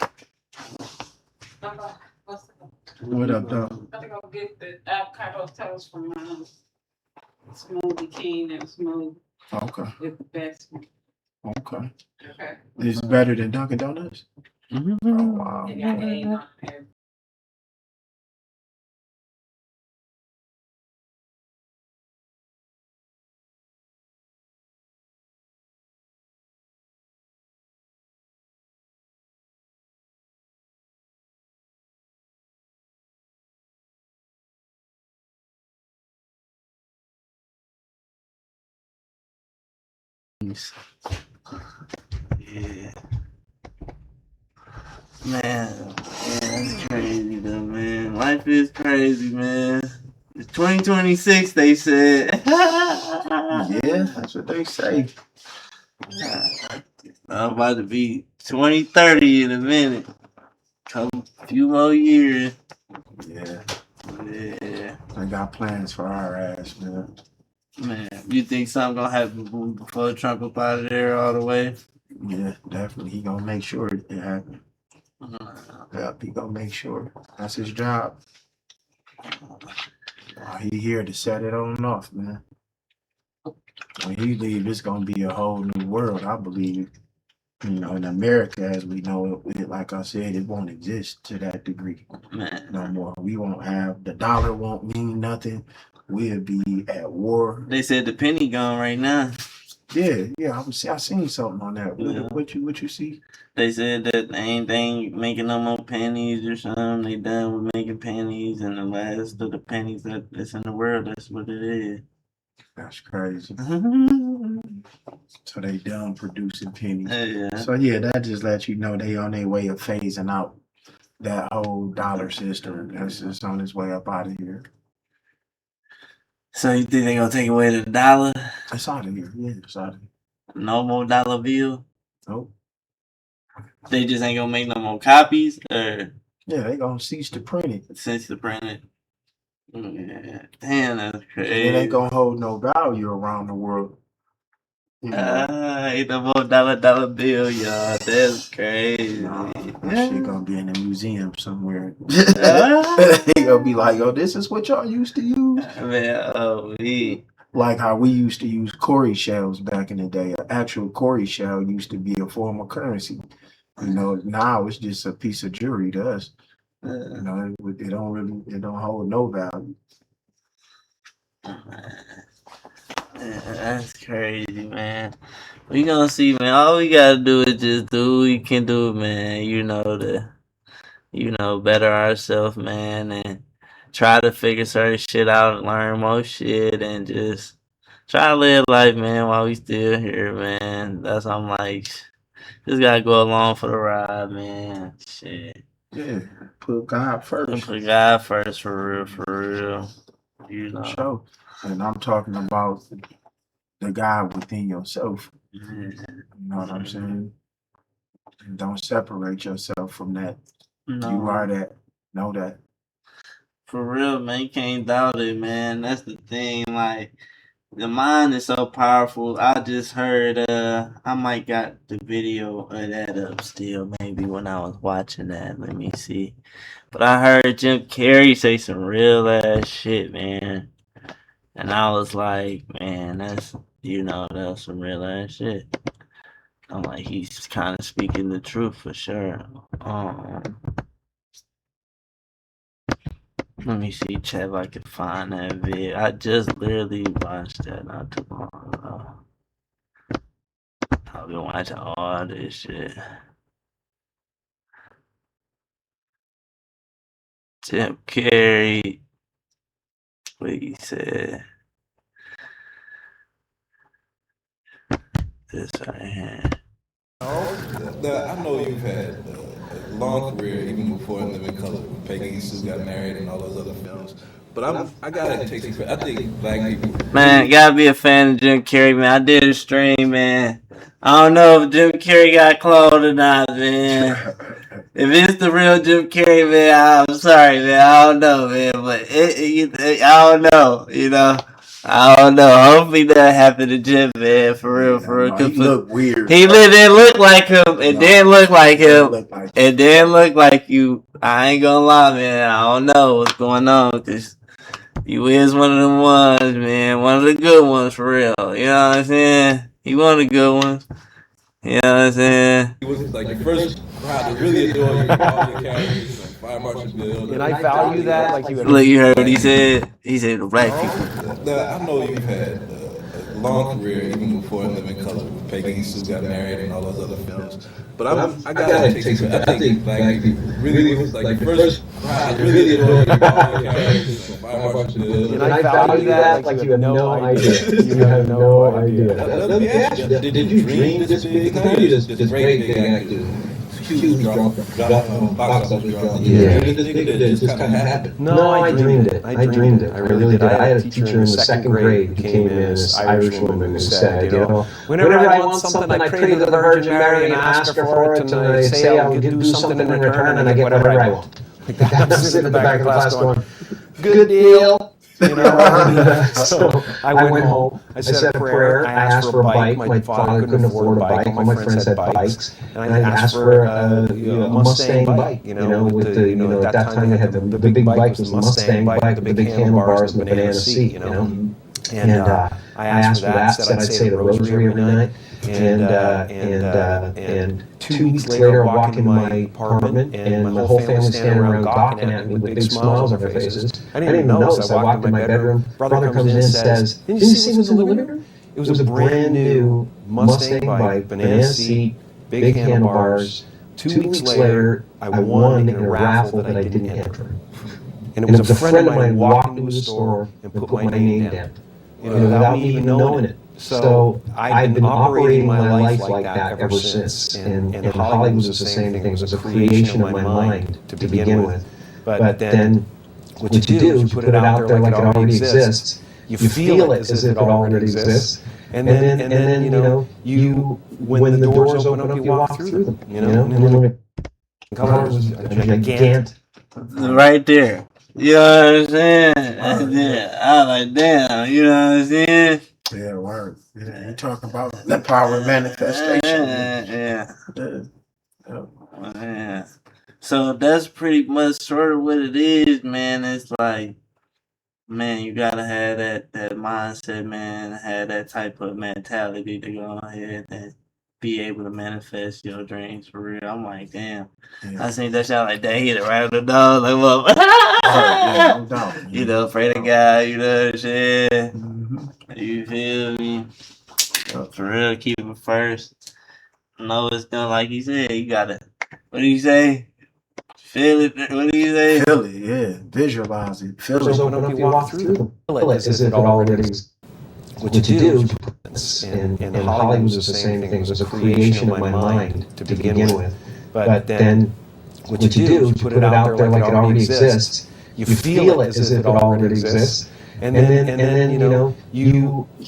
What up, dog? I'm gonna get the avocado toast from Smoothie King and Smooth. Okay. It's the best one. Okay. Okay. It's better than Dunkin' Donuts? Mm-hmm. Oh, wow. They got egg on there. Yeah. Man, that's crazy though, man. Life is crazy, man. It's 2026, they said. Yeah, that's what they say. I'm about to be 2030 in a minute. Couple few more years. Yeah. Yeah. I got plans for our ass, man. Man, you think something gonna happen before Trump up out of there all the way? Yeah, definitely. He gonna make sure it happens. Yep, he gonna make sure. That's his job. He here to set it on off, man. When he leave, it's gonna be a whole new world, I believe. You know, in America, as we know it, like I said, it won't exist to that degree. Man. No more. We won't have, the dollar won't mean nothing. We'll be at war. They said the penny gone right now. Yeah, I seen something on that. Yeah. What you see? They said that they ain't making no more pennies or something. They done with making pennies, and the last of the pennies that's in the world, that's what it is. That's crazy. So they done producing pennies. Yeah. So yeah, that just lets you know they on their way of phasing out that whole dollar system. That's just on its way up out of here. So you think they gonna take away the dollar? It's out of here. Yeah, it's out of here. No more dollar bill? Nope. They just ain't gonna make no more copies, or yeah, they gonna cease to print it. Cease to print it. Yeah. Damn, that's crazy. It ain't gonna hold no value around the world. You know? Ain't no more dollar bill, y'all. That's crazy. That shit gonna be in a museum somewhere. They gonna be like, "Oh, this is what y'all used to use." Man, like how we used to use Corey shells back in the day. An actual Corey shell used to be a form of currency. You know, now it's just a piece of jewelry to us. You know, it don't hold no value. That's crazy, man. We gonna see, man. All we gotta do is just do what we can do, man. You know, better ourselves, man, and try to figure certain shit out and learn more shit and just try to live life, man, while we still here, man. That's I'm like, just gotta go along for the ride, man. Shit. Yeah, put God first. Put God first, for real. You know. Sure. And I'm talking about the God within yourself. You know what I'm saying? And don't separate yourself from that. No. You are that. Know that. For real, man, you can't doubt it, man. That's the thing. Like, the mind is so powerful. I just heard, I might got the video of that up still, maybe when I was watching that. Let me see. But I heard Jim Carrey say some real ass shit, man. And I was like, man, that's, that's some real ass shit. I'm like, he's kind of speaking the truth for sure. Let me see, chat, if I can find that vid. I just literally watched that not too long ago. I've been watching all this shit. Jim Carrey, what he said. This right here. I know you've had a long career even before In Living Color. Peggy Sue got married and all those other films. But I gotta take some credit. I think black people. Man, gotta be a fan of Jim Carrey, man. I did a stream, man. I don't know if Jim Carrey got cloned or not, man. If it's the real Jim Carrey, man, I'm sorry, man. I don't know, man. But I don't know, I don't know. Hopefully that happened to Jim, man. For real. He look weird. He didn't look like him. It didn't look like him. It didn't look like you. I ain't gonna lie, man. I don't know what's going on, because you is one of them ones, man. One of the good ones, for real. You know what I'm saying? He one of the good ones. You know what I'm saying? He was like the first crowd to really adore you. All your characters, like Fire Marshal Bill. And I value that. Like you heard what he said? He said the black people. I know you've had a long career even before In Living Color. Peggy Sue got married and all those other films. But I gotta take some credit. I think black people really was like the first crowd to really adore you. All your characters, like Fire Marshal Bill. And I value that. Like you have no idea. You have no idea. Let me ask you, did you dream this big? I know you're this great big actor. Huge box office drop. Yeah. It just kind of happened. No, I dreamed it. I really did. I had a teacher in the second grade who came in, this Irish woman, who said, whenever I want something, I pray to the Virgin Mary and ask her for it, and I say I'll do something in return, and I get whatever I want. I'm sitting in the back of the class going, good deal. So I went home. I said a prayer. I asked for a bike. My father couldn't afford a bike. All my friends had bikes, and I asked for a Mustang bike. With the at that time they had the big bike was the Mustang bike, the big handlebars, and the banana seat. And I asked for that. Said I'd say the rosary every night. And 2 weeks later, I walk into my apartment, and my whole family's standing around gawking at me with big smiles on their faces. I didn't even notice. I walked in my bedroom. Brother comes in and says, "Didn't you see what was in the living room?" It was a brand new Mustang bike, banana seat, big handlebars. 2 weeks later, I won in a raffle that I didn't enter. And it was a friend of mine walked into a store and put my name down, without me even knowing it. So I've been operating my life like that ever since. And Hollywood was the same thing. It was a creation of my mind to begin with. But then what you do is you put it out there like it already exists. You feel it as if it already exists. And then you when the doors open up, you walk through them. And when it comes a gigantic. Right there. You know what I'm saying? I was like, damn, you know what I'm saying? Yeah, word. Yeah, you talk about the power of manifestation. Yeah. So that's pretty much sort of what it is, man. It's like, man, you gotta have that mindset, man. Have that type of mentality to go ahead and be able to manifest your dreams for real. I'm like, damn. Yeah. I seen that shot like that, hit it right on the nose, like, well, pray to God, shit. You feel me? For real, keep it first. No, it's done like he said. You gotta, what do you say? Feel it. What do you say? Feel it, yeah. Visualize it. Feel Doors it. open up, you walk through them. Feel it as if it already exists. What you do, and Hollywood was the same thing. It was a creation of my mind to begin with. But then what you do is you put it out there like it already exists. You feel it as if it already exists. And then you know,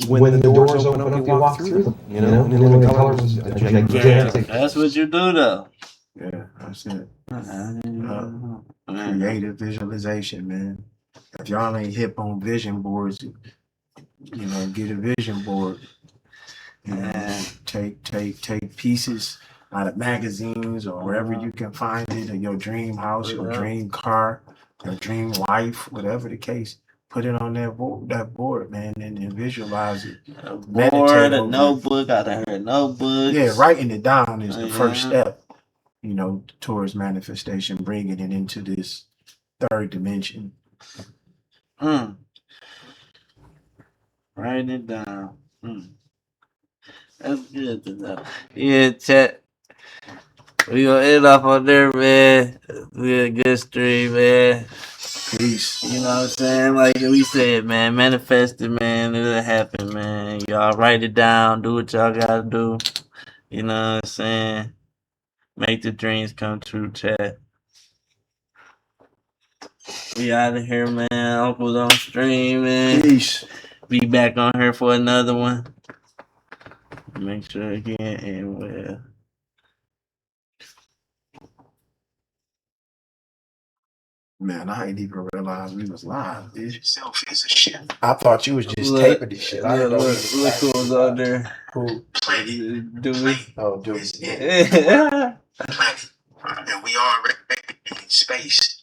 when the doors open up, you walk through them. You know, and then the colors is gigantic. That's what you do, though. Yeah, that's it. Creative visualization, man. If y'all ain't hip on vision boards, you know, get a vision board. And take pieces out of magazines or wherever you can find it, or your dream house, your dream car, your dream wife, whatever the case. Put it on that board, man, and visualize it. Board, a notebook, out of her notebook. Yeah, writing it down is the first step, you know, towards manifestation, bringing it into this third dimension. Writing it down. That's good to know. Yeah, chat. We gonna end off on there, man. We had a good stream, man. Peace. You know what I'm saying? Like we said, man, manifest it, man. It'll happen, man. Y'all write it down. Do what y'all gotta do. You know what I'm saying? Make the dreams come true, chat. We out of here, man. Uncle's on stream, man. Peace. Be back on here for another one. Make sure again and well. Man, I ain't even realized we was live, dude. Selfie is a shit. I thought you was just taping this shit. I didn't know look who's on there. Who? Do we? Oh, do we? Yeah. And we already in space.